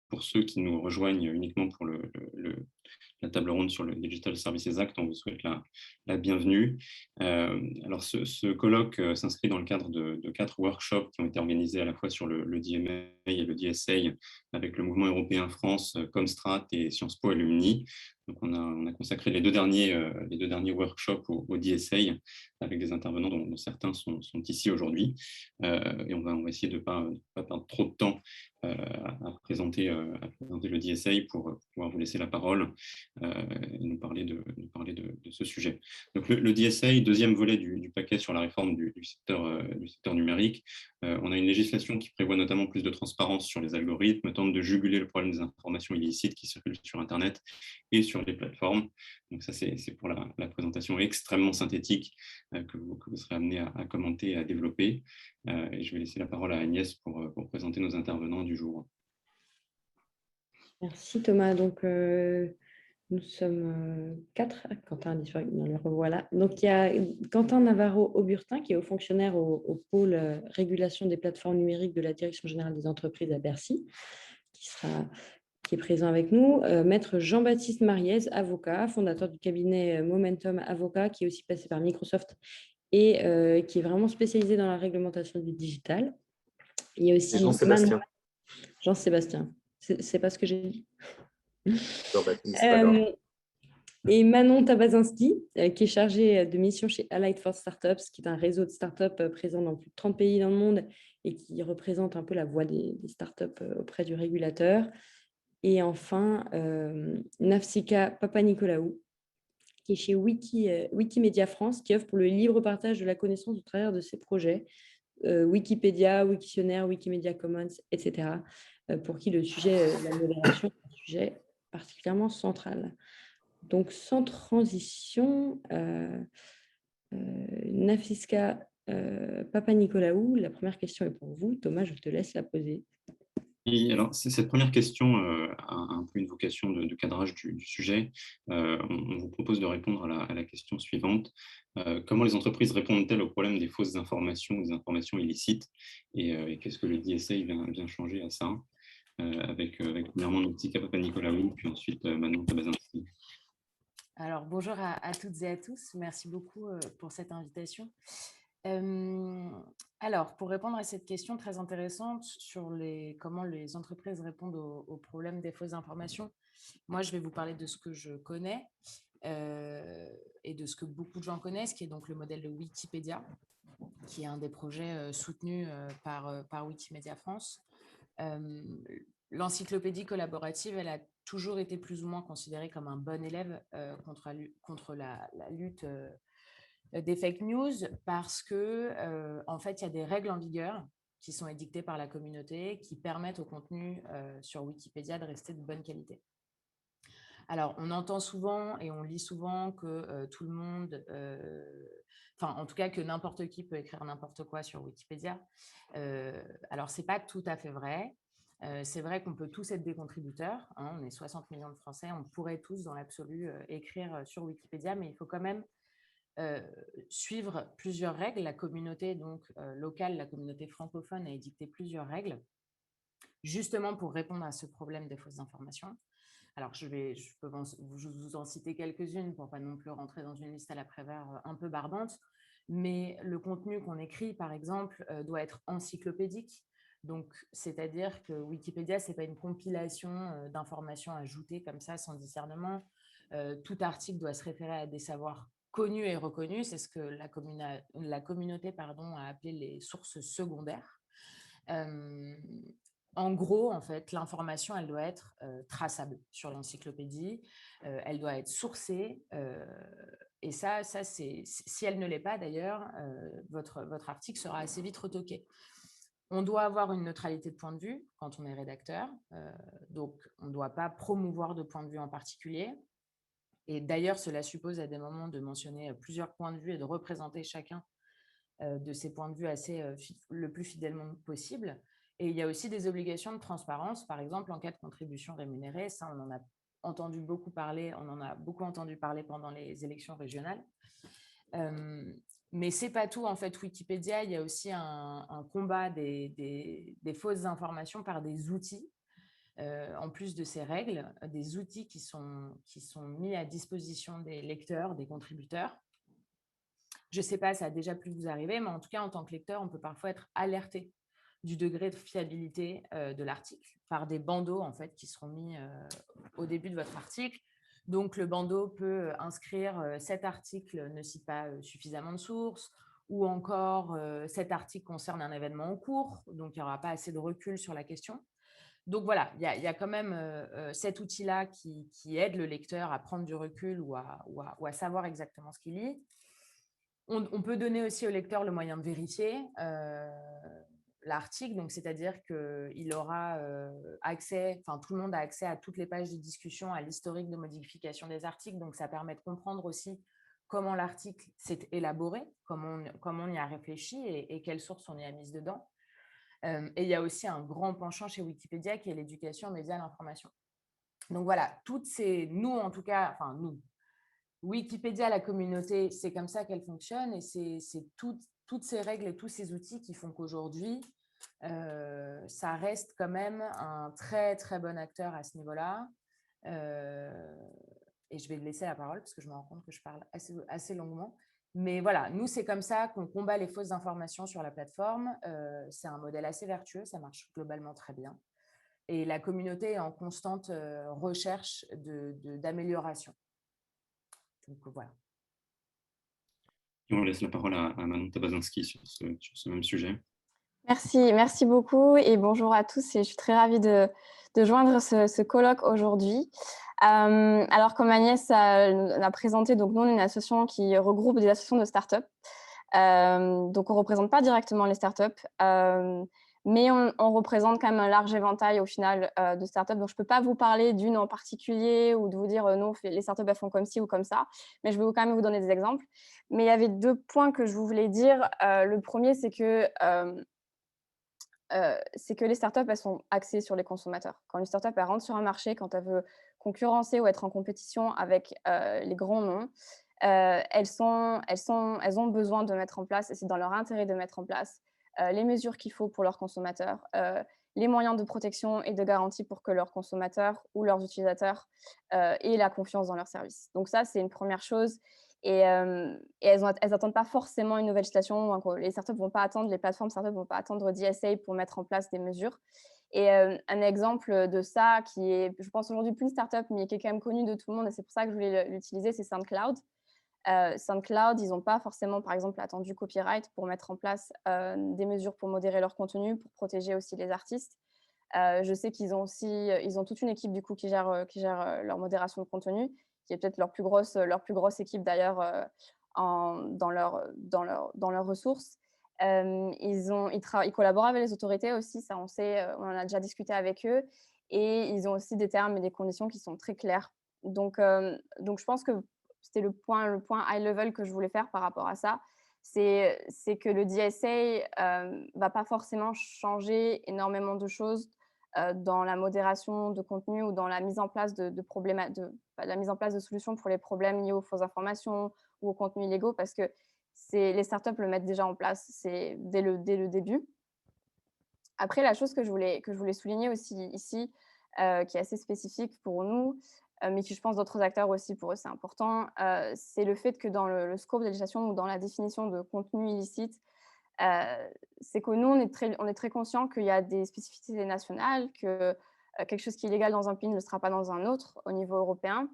Pour ceux qui nous rejoignent uniquement pour la table ronde sur le Digital Services Act, on vous souhaite la bienvenue. Alors, ce colloque s'inscrit dans le cadre de 4 workshops qui ont été organisés à la fois sur le DMA et le DSA avec le mouvement européen France, Comstrat et Sciences Po Alumni. Donc, on a consacré les deux derniers workshops au DSA avec des intervenants dont certains sont ici aujourd'hui. Et on va essayer de ne pas perdre trop de temps à présenter le DSA pour pouvoir vous laisser la parole et nous parler de ce sujet. Donc le DSA, deuxième volet du paquet sur la réforme du secteur numérique. On a une législation qui prévoit notamment plus de transparence sur les algorithmes, tente de juguler le problème des informations illicites qui circulent sur Internet et sur les plateformes. Donc ça, c'est pour la présentation extrêmement synthétique que vous serez amené à commenter et à développer. Et je vais laisser la parole à Agnès pour présenter nos intervenants du jour. Merci Thomas. Donc, nous sommes 4. Quentin a disparu, le revoilà. Donc, il y a Quentin Navarro-Auburtin, qui est haut fonctionnaire au pôle régulation des plateformes numériques de la Direction générale des entreprises à Bercy, qui est présent avec nous. Maître Jean-Baptiste Mariez, avocat, fondateur du cabinet Momentum Avocat, qui est aussi passé par Microsoft et qui est vraiment spécialisé dans la réglementation du digital. Il y a aussi Jean-Sébastien. Jean-Sébastien. C'est pas ce que j'ai dit. Jean-Baptiste, alors. Et Manon Tabazinski, qui est chargée de mission chez Allied for Startups, qui est un réseau de startups présent dans plus de 30 pays dans le monde et qui représente un peu la voix des startups auprès du régulateur. Et enfin, Nafsika Papanicolaou, qui est chez Wikimedia France, qui œuvre pour le libre partage de la connaissance au travers de ses projets, Wikipédia, Wiktionnaire, Wikimedia Commons, etc., pour qui le sujet de la modération est un sujet particulièrement central. Donc, sans transition, Nafiska Papanicolaou, la première question est pour vous. Thomas, je te laisse la poser. Et alors, cette première question a un peu une vocation de cadrage du sujet. On vous propose de répondre à la question suivante. Comment les entreprises répondent-elles au problème des fausses informations ou des informations illicites et qu'est-ce que le DSA vient changer à ça avec premièrement Nafsika Papanicolaou, puis ensuite Manon Tabazinski. Alors, bonjour à toutes et à tous. Merci beaucoup pour cette invitation. Alors, pour répondre à cette question très intéressante sur comment les entreprises répondent au problème des fausses informations, moi, je vais vous parler de ce que je connais et de ce que beaucoup de gens connaissent, qui est donc le modèle de Wikipédia, qui est un des projets soutenus par Wikimedia France. L'encyclopédie collaborative, elle a toujours été plus ou moins considérée comme un bon élève contre la lutte des fake news parce que, en fait, il y a des règles en vigueur qui sont édictées par la communauté qui permettent au contenu sur Wikipédia de rester de bonne qualité. Alors, on entend souvent et on lit souvent que tout le monde, en tout cas que n'importe qui peut écrire n'importe quoi sur Wikipédia. Alors, ce n'est pas tout à fait vrai. C'est vrai qu'on peut tous être des contributeurs, hein, on est 60 millions de Français, on pourrait tous dans l'absolu écrire sur Wikipédia, mais il faut quand même suivre plusieurs règles. La communauté locale, la communauté francophone a édicté plusieurs règles, justement pour répondre à ce problème des fausses informations. Alors, je peux vous en citer quelques-unes pour ne pas non plus rentrer dans une liste à la Prévert un peu barbante, mais le contenu qu'on écrit, par exemple, doit être encyclopédique. Donc, c'est-à-dire que Wikipédia, ce n'est pas une compilation d'informations ajoutées comme ça, sans discernement. Tout article doit se référer à des savoirs connus et reconnus. C'est ce que la communauté a appelé les sources secondaires. En gros, en fait, l'information, elle doit être traçable sur l'encyclopédie. Elle doit être sourcée. Et ça si elle ne l'est pas, d'ailleurs, votre article sera assez vite retoqué. On doit avoir une neutralité de point de vue quand on est rédacteur. Donc, on ne doit pas promouvoir de point de vue en particulier. Et d'ailleurs, cela suppose à des moments de mentionner plusieurs points de vue et de représenter chacun de ces points de vue le plus fidèlement possible. Et il y a aussi des obligations de transparence, par exemple en cas de contribution rémunérée. Ça, on en a entendu beaucoup parler, pendant les élections régionales. Mais ce n'est pas tout, en fait. Wikipédia, il y a aussi un combat des fausses informations par des outils. en plus de ces règles, des outils qui sont mis à disposition des lecteurs, des contributeurs. Je ne sais pas, ça a déjà pu vous arriver, mais en tout cas, en tant que lecteur, on peut parfois être alerté du degré de fiabilité de l'article par des bandeaux en fait, qui seront mis au début de votre article. Donc, le bandeau peut inscrire « cet article ne cite pas suffisamment de sources » ou encore « cet article concerne un événement en cours », donc il n'y aura pas assez de recul sur la question. Donc voilà, il y a quand même cet outil-là qui aide le lecteur à prendre du recul ou à savoir exactement ce qu'il lit. On peut donner aussi au lecteur le moyen de vérifier l'article, donc c'est-à-dire qu'il aura accès, enfin tout le monde a accès à toutes les pages de discussion, à l'historique de modification des articles, donc ça permet de comprendre aussi comment l'article s'est élaboré, comment on y a réfléchi et quelles sources on y a mises dedans. Et il y a aussi un grand penchant chez Wikipédia qui est l'éducation aux médias à l'information. Donc voilà, nous en tout cas, enfin nous, Wikipédia, la communauté, c'est comme ça qu'elle fonctionne et c'est toutes ces règles et tous ces outils qui font qu'aujourd'hui, ça reste quand même un très, très bon acteur à ce niveau-là. Et je vais laisser la parole parce que je me rends compte que je parle assez longuement. Mais voilà, nous, c'est comme ça qu'on combat les fausses informations sur la plateforme. C'est un modèle assez vertueux, ça marche globalement très bien. Et la communauté est en constante recherche d'amélioration. Donc voilà. Et on laisse la parole à Manon Tabazinski sur ce même sujet. Merci beaucoup et bonjour à tous. Et je suis très ravie de joindre ce colloque aujourd'hui. Alors, comme Agnès l'a présenté, donc nous, on est une association qui regroupe des associations de start-up. Donc, on ne représente pas directement les start-up, mais on représente quand même un large éventail au final de start-up. Donc, je ne peux pas vous parler d'une en particulier ou de vous dire non, les start-up elles font comme ci ou comme ça, mais je vais quand même vous donner des exemples. Mais il y avait 2 points que je voulais dire. Le premier, c'est que les startups, elles sont axées sur les consommateurs. Quand une startup elle rentre sur un marché, quand elle veut concurrencer ou être en compétition avec les grands noms, elles ont besoin de mettre en place, et c'est dans leur intérêt de mettre en place les mesures qu'il faut pour leurs consommateurs, les moyens de protection et de garantie pour que leurs consommateurs ou leurs utilisateurs aient la confiance dans leurs services. Donc ça, c'est une première chose. Et elles n'attendent pas forcément une nouvelle législation. Les startups vont pas attendre, les plateformes startups vont pas attendre DSA pour mettre en place des mesures. Et un exemple de ça qui est, je pense aujourd'hui plus une startup, mais qui est quand même connu de tout le monde, et c'est pour ça que je voulais l'utiliser, c'est SoundCloud. SoundCloud, ils n'ont pas forcément, par exemple, attendu copyright pour mettre en place des mesures pour modérer leur contenu, pour protéger aussi les artistes. Je sais qu'ils ont aussi, ils ont toute une équipe du coup qui gère leur modération de contenu, qui est peut-être leur plus grosse équipe d'ailleurs dans leurs ressources. Ils collaborent avec les autorités aussi, ça on sait, on en a déjà discuté avec eux, et ils ont aussi des termes et des conditions qui sont très clairs. Donc je pense que c'était le point high level que je voulais faire par rapport à ça. C'est que le DSA va pas forcément changer énormément de choses dans la modération de contenu ou dans la mise en place la mise en place de solutions pour les problèmes liés aux fausses informations ou aux contenus illégaux, parce que les startups le mettent déjà en place dès le début. Après, la chose que je voulais souligner aussi ici, qui est assez spécifique pour nous, mais qui, je pense, d'autres acteurs aussi, pour eux, c'est important, c'est le fait que dans le scope de législation ou dans la définition de contenu illicite, c'est que nous, on est très conscient qu'il y a des spécificités nationales, que quelque chose qui est illégal dans un pays ne le sera pas dans un autre au niveau européen.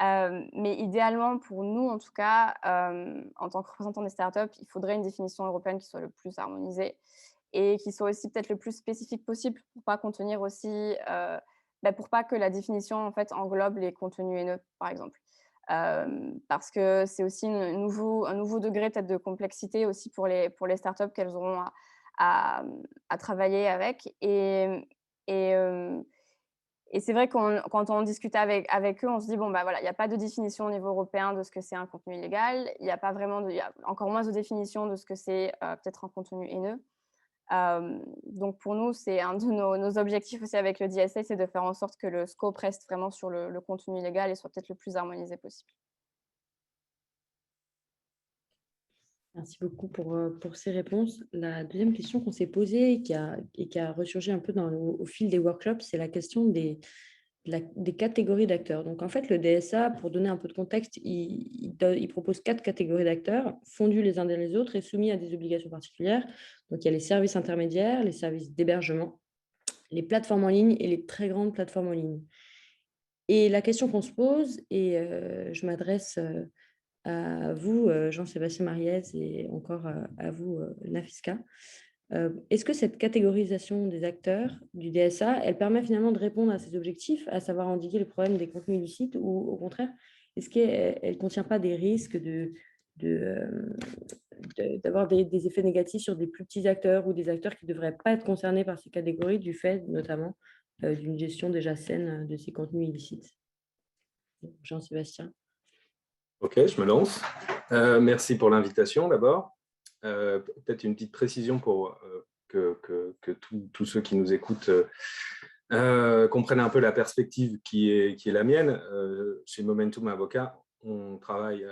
Mais idéalement, pour nous, en tout cas, en tant que représentants des startups, il faudrait une définition européenne qui soit le plus harmonisée et qui soit aussi peut-être le plus spécifique possible pour pas contenir aussi, pour pas que la définition en fait englobe les contenus haineux, par exemple. Parce que c'est aussi un nouveau degré peut-être de complexité aussi pour les startups qu'elles auront à travailler avec. Et c'est vrai que quand on discute avec eux, on se dit, bon, voilà, il n'y a pas de définition au niveau européen de ce que c'est un contenu illégal. Il n'y a pas vraiment il y a encore moins de définition de ce que c'est peut-être un contenu haineux. Donc, pour nous, c'est un de nos objectifs aussi avec le DSA, c'est de faire en sorte que le scope reste vraiment sur le contenu illégal et soit peut-être le plus harmonisé possible. Merci beaucoup pour ces réponses. La deuxième question qu'on s'est posée et qui a ressurgi un peu au fil des workshops, c'est la question des catégories d'acteurs. Donc, en fait, le DSA, pour donner un peu de contexte, il propose 4 catégories d'acteurs, fondus les uns dans les autres et soumis à des obligations particulières. Donc, il y a les services intermédiaires, les services d'hébergement, les plateformes en ligne et les très grandes plateformes en ligne. Et la question qu'on se pose, et je m'adresse à vous, Jean-Sébastien Mariez, et encore à vous, Nafiska. Est-ce que cette catégorisation des acteurs du DSA, elle permet finalement de répondre à ces objectifs, à savoir endiguer le problème des contenus illicites, ou au contraire, est-ce qu'elle ne contient pas des risques d'avoir des effets négatifs sur des plus petits acteurs ou des acteurs qui ne devraient pas être concernés par ces catégories du fait notamment d'une gestion déjà saine de ces contenus illicites? Jean-Sébastien. Ok, je me lance. Merci pour l'invitation d'abord. Peut-être une petite précision pour que tous ceux qui nous écoutent comprennent un peu la perspective qui est la mienne. Chez Momentum Avocat, on travaille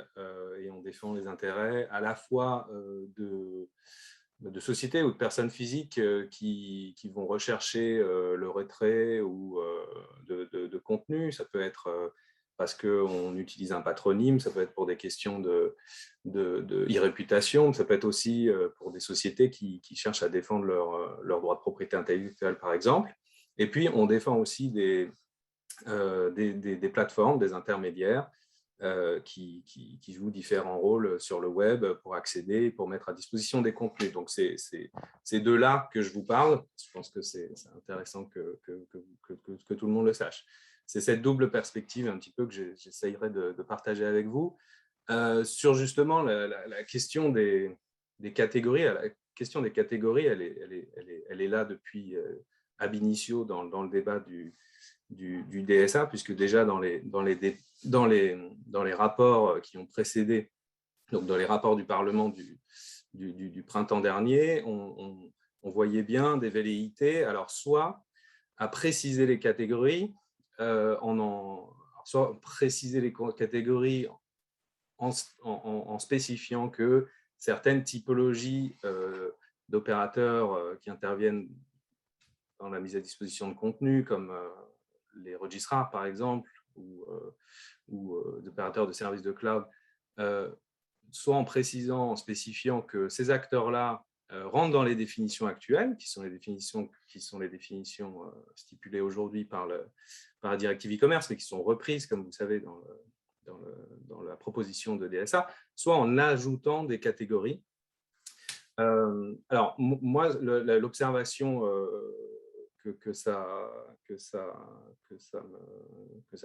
et on défend les intérêts à la fois de sociétés ou de personnes physiques qui vont rechercher le retrait ou de contenu. Ça peut être parce qu'on utilise un patronyme, ça peut être pour des questions de e-réputation, ça peut être aussi pour des sociétés qui cherchent à défendre leur droit de propriété intellectuelle, par exemple. Et puis, on défend aussi des plateformes, des intermédiaires qui jouent différents rôles sur le web pour accéder, pour mettre à disposition des contenus. Donc, c'est de là que je vous parle. Je pense que c'est intéressant que tout le monde le sache. C'est cette double perspective un petit peu que j'essayerai de partager avec vous. Sur justement la question des catégories. La question des catégories, elle est là depuis ab initio dans le débat du DSA, puisque déjà dans les rapports qui ont précédé, donc dans les rapports du Parlement du printemps dernier, on voyait bien des velléités, alors soit à préciser les catégories, soit préciser les catégories en spécifiant que certaines typologies d'opérateurs qui interviennent dans la mise à disposition de contenu, comme les registrars par exemple, ou d'opérateurs de services de cloud, soit en précisant, en spécifiant que ces acteurs-là rentrent dans les définitions actuelles, qui sont les définitions stipulées aujourd'hui par la directive e-commerce, mais qui sont reprises, comme vous savez, dans la proposition de DSA, soit en ajoutant des catégories. Alors, moi, l'observation que ça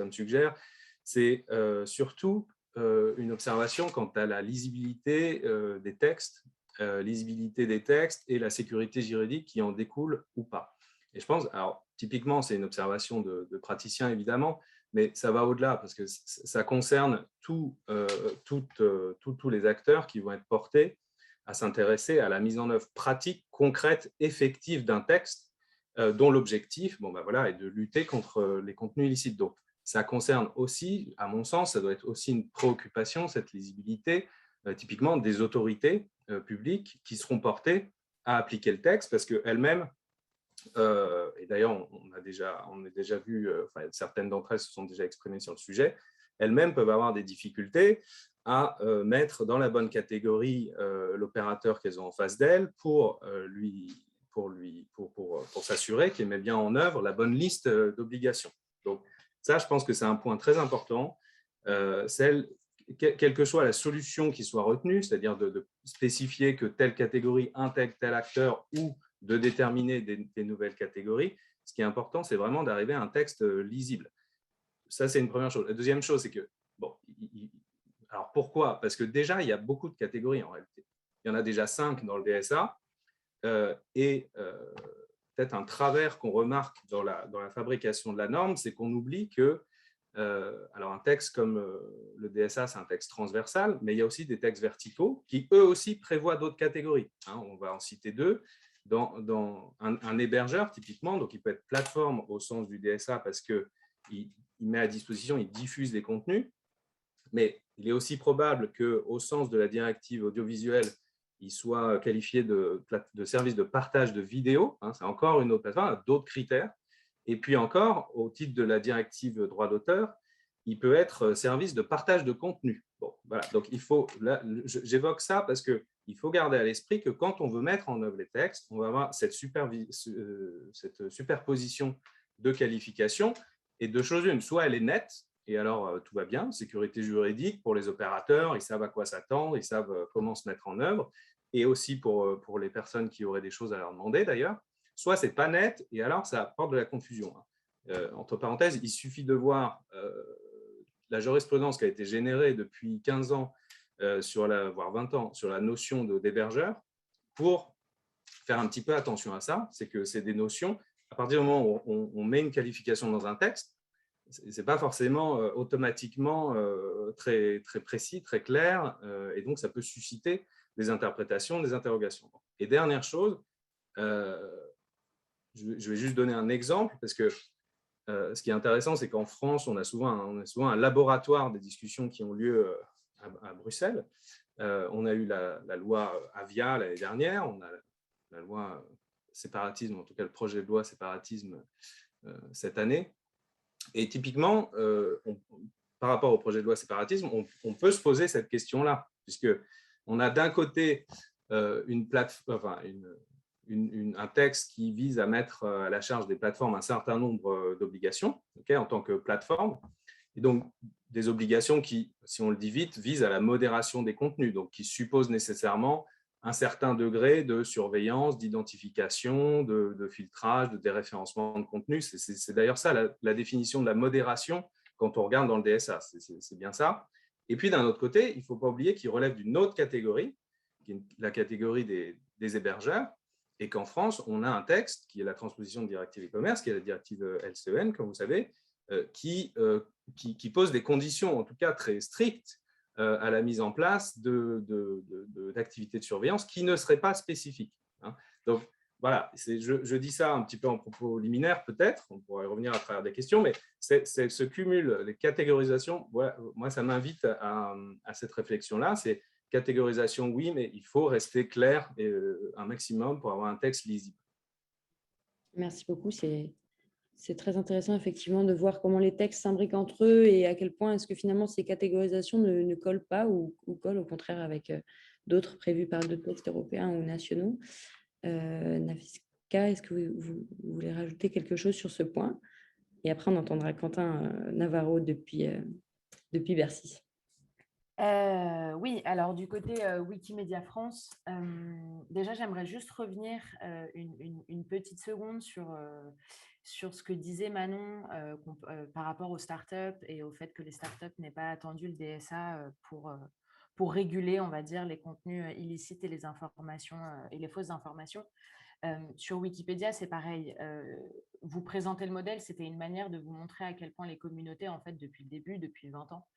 me suggère, c'est surtout une observation quant à la lisibilité des textes, et la sécurité juridique qui en découle ou pas. Et je pense, alors typiquement, c'est une observation de praticien évidemment, mais ça va au-delà parce que ça concerne tous les acteurs qui vont être portés à s'intéresser à la mise en œuvre pratique, concrète, effective d'un texte dont l'objectif est de lutter contre les contenus illicites. Donc, ça concerne aussi, à mon sens, ça doit être aussi une préoccupation, cette lisibilité, typiquement des autorités publiques qui seront portées à appliquer le texte parce qu'elles-mêmes, et d'ailleurs, on a déjà vu, certaines d'entre elles se sont déjà exprimées sur le sujet, elles-mêmes peuvent avoir des difficultés à mettre dans la bonne catégorie l'opérateur qu'elles ont en face d'elles pour s'assurer qu'il met bien en œuvre la bonne liste d'obligations. Donc ça, je pense que c'est un point très important. Quelle que soit la solution qui soit retenue, c'est-à-dire de spécifier que telle catégorie intègre tel acteur ou de déterminer des nouvelles catégories, ce qui est important, c'est vraiment d'arriver à un texte lisible. Ça, c'est une première chose. La deuxième chose, c'est que, alors pourquoi? Parce que déjà, il y a beaucoup de catégories en réalité. Il y en a déjà 5 dans le DSA, et peut-être un travers qu'on remarque dans la fabrication de la norme, c'est qu'on oublie que alors un texte comme le DSA, c'est un texte transversal, mais il y a aussi des textes verticaux qui, eux aussi, prévoient d'autres catégories. On va en citer 2. Dans un hébergeur, typiquement, donc il peut être plateforme au sens du DSA parce qu'il met à disposition, il diffuse des contenus, mais il est aussi probable qu'au sens de la directive audiovisuelle, il soit qualifié de service de partage de vidéos, hein, c'est encore une autre plateforme, d'autres critères. Et puis encore, au titre de la directive droit d'auteur, il peut être service de partage de contenu. Bon, voilà. Donc, j'évoque ça parce qu'il faut garder à l'esprit que quand on veut mettre en œuvre les textes, on va avoir cette superposition de qualifications et de choses une. Soit elle est nette, et alors tout va bien, sécurité juridique pour les opérateurs, ils savent à quoi s'attendre, ils savent comment se mettre en œuvre, et aussi pour les personnes qui auraient des choses à leur demander d'ailleurs. Soit c'est pas net, et alors ça apporte de la confusion. Entre parenthèses, il suffit de voir la jurisprudence qui a été générée depuis 15 ans, voire 20 ans, sur la notion d'hébergeur, pour faire un petit peu attention à ça. C'est que c'est des notions, à partir du moment où on met une qualification dans un texte, ce n'est pas forcément automatiquement très, très précis, très clair, et donc ça peut susciter des interprétations, des interrogations. Et dernière chose, je vais juste donner un exemple, parce que ce qui est intéressant, c'est qu'en France, on a souvent un laboratoire des discussions qui ont lieu à Bruxelles. On a eu la loi Avia l'année dernière, on a la loi séparatisme, en tout cas le projet de loi séparatisme cette année. Et typiquement, par rapport au projet de loi séparatisme, on peut se poser cette question-là, puisqu'on a d'un côté un texte qui vise à mettre à la charge des plateformes un certain nombre d'obligations en tant que plateforme, et donc des obligations qui, si on le dit vite, visent à la modération des contenus, donc qui supposent nécessairement un certain degré de surveillance, d'identification, de filtrage, de déréférencement de contenu. C'est d'ailleurs ça la définition de la modération quand on regarde dans le DSA, c'est bien ça. Et puis d'un autre côté, il ne faut pas oublier qu'il relève d'une autre catégorie, qui est la catégorie des hébergeurs, et qu'en France, on a un texte qui est la transposition de directive e-commerce, qui est la directive LCEN, comme vous savez, qui pose des conditions, en tout cas très strictes, à la mise en place d'activités de surveillance qui ne seraient pas spécifiques. Donc, voilà, je dis ça un petit peu en propos liminaire, peut-être, on pourrait revenir à travers des questions, mais ce cumul, les catégorisations, voilà, moi, ça m'invite à cette réflexion-là. C'est catégorisation, oui, mais il faut rester clair un maximum pour avoir un texte lisible. Merci beaucoup. C'est très intéressant, effectivement, de voir comment les textes s'imbriquent entre eux et à quel point est-ce que finalement ces catégorisations ne collent pas ou collent au contraire avec d'autres prévus par d'autres textes européens ou nationaux. Nafiska, est-ce que vous voulez rajouter quelque chose sur ce point? Et après, on entendra Quentin Navarro depuis Bercy. Oui, alors du côté Wikimedia France, déjà j'aimerais juste revenir une petite seconde sur ce que disait Manon par rapport aux startups et au fait que les startups n'aient pas attendu le DSA pour réguler, on va dire, les contenus illicites et les informations et les fausses informations. Sur Wikipédia, c'est pareil. Vous présentez le modèle, c'était une manière de vous montrer à quel point les communautés, en fait, depuis le début, depuis 20 ans,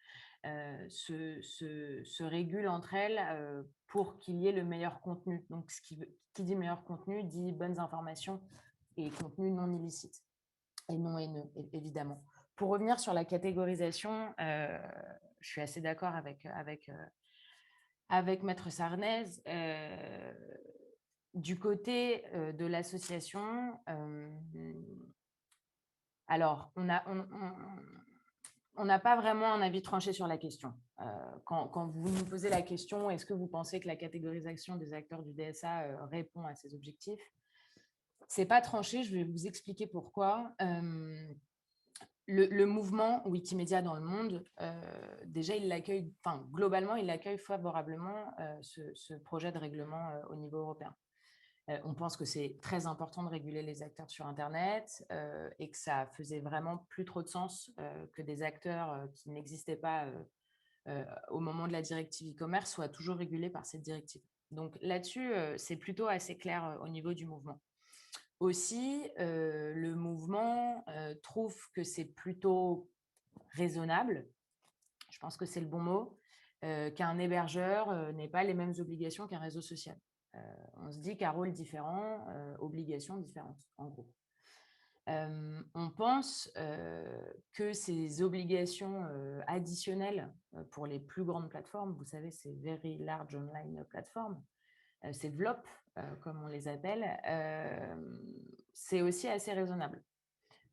se régulent entre elles pour qu'il y ait le meilleur contenu. Donc, qui dit meilleur contenu dit bonnes informations et contenu non illicite et non haineux, évidemment. Pour revenir sur la catégorisation, je suis assez d'accord avec Maître Sarnez. Du côté de l'association, alors, on n'a pas vraiment un avis tranché sur la question. Quand vous nous posez la question, est-ce que vous pensez que la catégorisation des acteurs du DSA répond à ces objectifs? Ce n'est pas tranché, je vais vous expliquer pourquoi. Le mouvement Wikimedia dans le monde, déjà, globalement, il accueille favorablement ce projet de règlement au niveau européen. On pense que c'est très important de réguler les acteurs sur Internet et que ça faisait vraiment plus trop de sens que des acteurs qui n'existaient pas au moment de la directive e-commerce soient toujours régulés par cette directive. Donc là-dessus, c'est plutôt assez clair au niveau du mouvement. Aussi, le mouvement trouve que c'est plutôt raisonnable, je pense que c'est le bon mot, qu'un hébergeur n'ait pas les mêmes obligations qu'un réseau social. On se dit qu'à rôle différent, obligations différentes, en gros. On pense que ces obligations additionnelles pour les plus grandes plateformes, vous savez, ces very large online platforms, ces VLOP, comme on les appelle, c'est aussi assez raisonnable.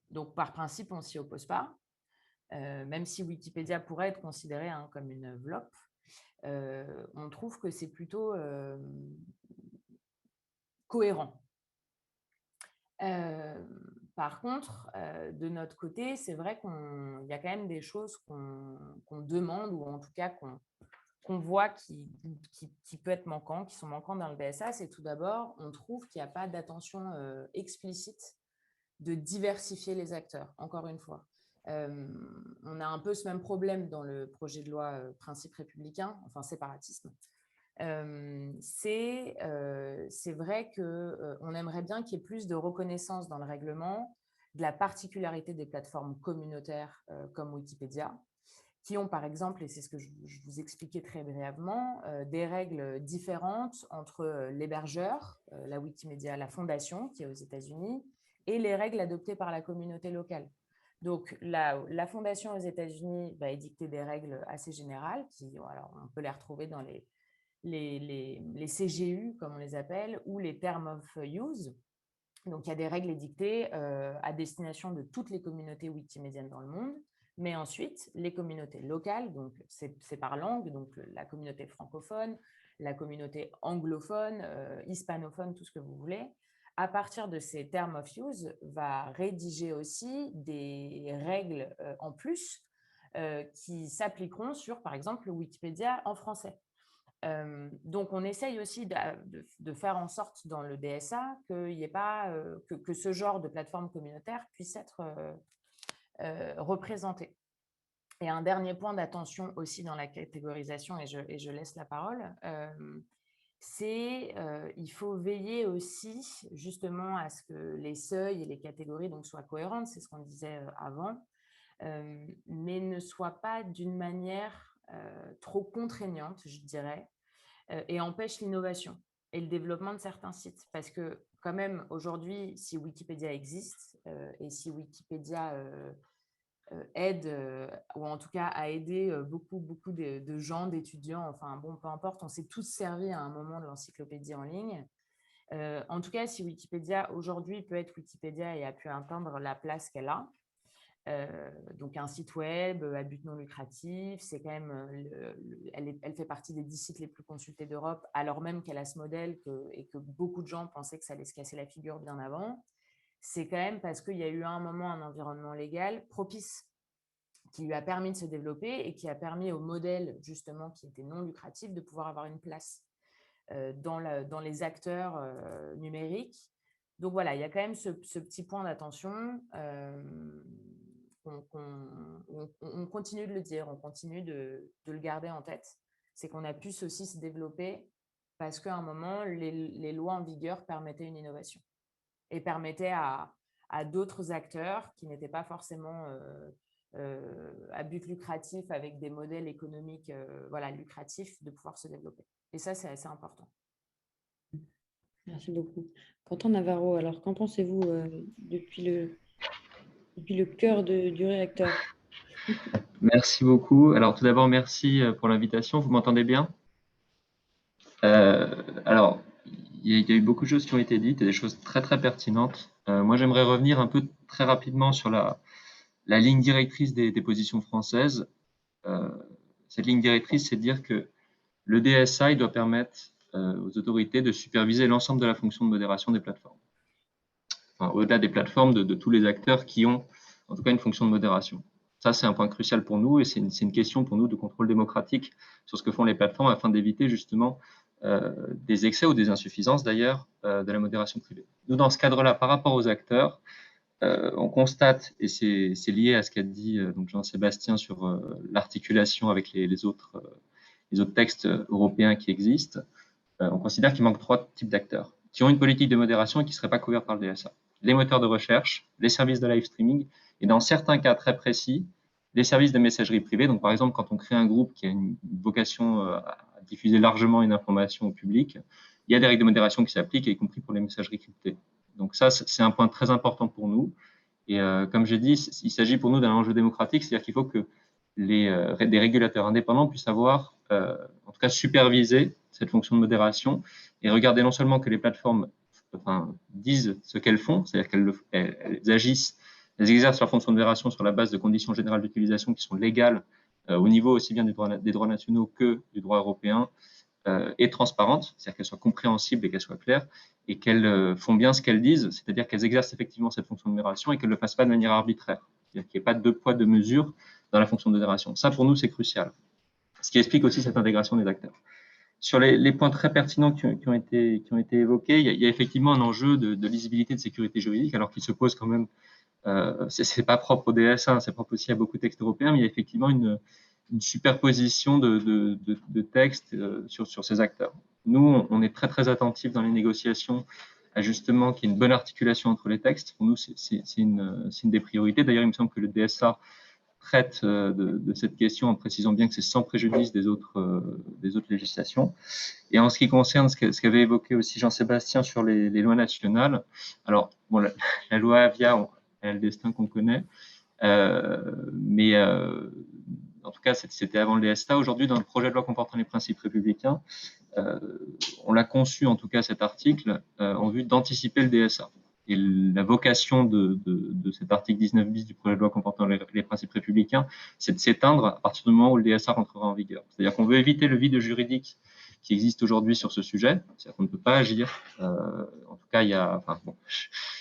Donc, par principe, on ne s'y oppose pas, même si Wikipédia pourrait être considéré comme une VLOP. On trouve que c'est plutôt cohérent. Par contre, de notre côté, c'est vrai qu'il y a quand même des choses qu'on demande, ou en tout cas qu'on voit qui peut être manquant, qui sont manquants dans le DSA. C'est tout d'abord, on trouve qu'il n'y a pas d'attention explicite de diversifier les acteurs, encore une fois. On a un peu ce même problème dans le projet de loi principe républicain, enfin séparatisme. C'est vrai qu'on aimerait bien qu'il y ait plus de reconnaissance dans le règlement de la particularité des plateformes communautaires comme Wikipédia, qui ont par exemple, et c'est ce que je vous expliquais très brièvement, des règles différentes entre l'hébergeur, la Wikimedia, la fondation qui est aux États-Unis, et les règles adoptées par la communauté locale. Donc, la fondation aux États-Unis va édicter des règles assez générales, alors on peut les retrouver dans les CGU, comme on les appelle, ou les Terms of Use. Donc, il y a des règles édictées à destination de toutes les communautés wikimédiennes dans le monde, mais ensuite, les communautés locales, donc c'est par langue, donc la communauté francophone, la communauté anglophone, hispanophone, tout ce que vous voulez, à partir de ces Terms of Use, va rédiger aussi des règles en plus qui s'appliqueront sur, par exemple, le Wikipédia en français. Donc, on essaye aussi de faire en sorte dans le DSA qu'il n'y ait pas que ce genre de plateforme communautaire puisse être représenté. Et un dernier point d'attention aussi dans la catégorisation, et je laisse la parole, c'est il faut veiller aussi justement à ce que les seuils et les catégories donc, soient cohérentes, c'est ce qu'on disait avant, mais ne soient pas d'une manière trop contraignante, je dirais, et empêche l'innovation et le développement de certains sites. Parce que quand même, aujourd'hui, si Wikipédia existe et si Wikipédia aide, ou en tout cas a aidé beaucoup de gens, d'étudiants, enfin bon, peu importe, on s'est tous servi à un moment de l'encyclopédie en ligne. En tout cas, si Wikipédia aujourd'hui peut être Wikipédia et a pu atteindre la place qu'elle a, donc un site web à but non lucratif, c'est quand même, elle fait partie des 10 sites les plus consultés d'Europe, alors même qu'elle a ce modèle et que beaucoup de gens pensaient que ça allait se casser la figure bien avant. C'est quand même parce qu'il y a eu à un moment un environnement légal propice qui lui a permis de se développer et qui a permis au modèle justement qui était non lucratif de pouvoir avoir une place dans les acteurs numériques. Donc voilà, il y a quand même ce petit point d'attention. On continue de le dire, on continue de le garder en tête. C'est qu'on a pu aussi se développer parce qu'à un moment, les lois en vigueur permettaient une innovation et permettaient à d'autres acteurs qui n'étaient pas forcément à but lucratif avec des modèles économiques lucratifs de pouvoir se développer. Et ça, c'est assez important. Merci beaucoup. Quentin Navarro, alors qu'en pensez-vous depuis le cœur du réacteur? Merci beaucoup. Alors tout d'abord, merci pour l'invitation. Vous m'entendez bien? Alors, il y a eu beaucoup de choses qui ont été dites et des choses très très pertinentes. Moi, j'aimerais revenir un peu très rapidement sur la ligne directrice des positions françaises. Cette ligne directrice, c'est de dire que le DSA, il doit permettre aux autorités de superviser l'ensemble de la fonction de modération des plateformes. Enfin, au-delà des plateformes, de tous les acteurs qui ont en tout cas une fonction de modération. Ça, c'est un point crucial pour nous et c'est une question pour nous de contrôle démocratique sur ce que font les plateformes afin d'éviter justement des excès ou des insuffisances d'ailleurs de la modération privée. Nous, dans ce cadre-là, par rapport aux acteurs, on constate, et c'est lié à ce qu'a dit donc Jean-Sébastien sur l'articulation avec les autres textes européens qui existent, on considère qu'il manque 3 types d'acteurs qui ont une politique de modération et qui ne seraient pas couverts par le DSA. Les moteurs de recherche, les services de live streaming, et dans certains cas très précis, les services de messagerie privée. Donc, par exemple, quand on crée un groupe qui a une vocation à diffuser largement une information au public, il y a des règles de modération qui s'appliquent, y compris pour les messageries cryptées. Donc ça, c'est un point très important pour nous. Et comme j'ai dit, il s'agit pour nous d'un enjeu démocratique, c'est-à-dire qu'il faut que des régulateurs indépendants puissent avoir, en tout cas superviser cette fonction de modération et regarder non seulement que les plateformes disent ce qu'elles font, c'est-à-dire qu'elles agissent, elles exercent leur fonction de modération sur la base de conditions générales d'utilisation qui sont légales au niveau aussi bien des droits nationaux que du droit européen, et transparentes, c'est-à-dire qu'elles soient compréhensibles et qu'elles soient claires, et qu'elles font bien ce qu'elles disent, c'est-à-dire qu'elles exercent effectivement cette fonction de modération et qu'elles ne le fassent pas de manière arbitraire, c'est-à-dire qu'il n'y ait pas de deux poids, deux mesures dans la fonction de modération. Ça, pour nous, c'est crucial. Ce qui explique aussi cette intégration des acteurs. Sur les points très pertinents qui ont été évoqués, il y a effectivement un enjeu de lisibilité, de sécurité juridique, alors qu'il se pose quand même, c'est pas propre au DSA, c'est propre aussi à beaucoup de textes européens, mais il y a effectivement une superposition de textes sur ces acteurs. Nous, on est très, très attentifs dans les négociations à justement qu'il y ait une bonne articulation entre les textes. Pour nous, c'est une des priorités. D'ailleurs, il me semble que le DSA traite de cette question en précisant bien que c'est sans préjudice des autres législations. Et en ce qui concerne ce qu'avait évoqué aussi Jean-Sébastien sur les lois nationales, alors, bon, la loi Avia, elle a le destin qu'on connaît, mais en tout cas, c'était avant le DSA. Aujourd'hui, dans le projet de loi comportant les principes républicains, on l'a conçu, en tout cas, cet article, en vue d'anticiper le DSA. Et la vocation de cet article 19 bis du projet de loi comportant les principes républicains, c'est de s'éteindre à partir du moment où le DSA rentrera en vigueur. C'est-à-dire qu'on veut éviter le vide juridique qui existe aujourd'hui sur ce sujet. C'est-à-dire qu'on ne peut pas agir. En tout cas, il y a, enfin, bon,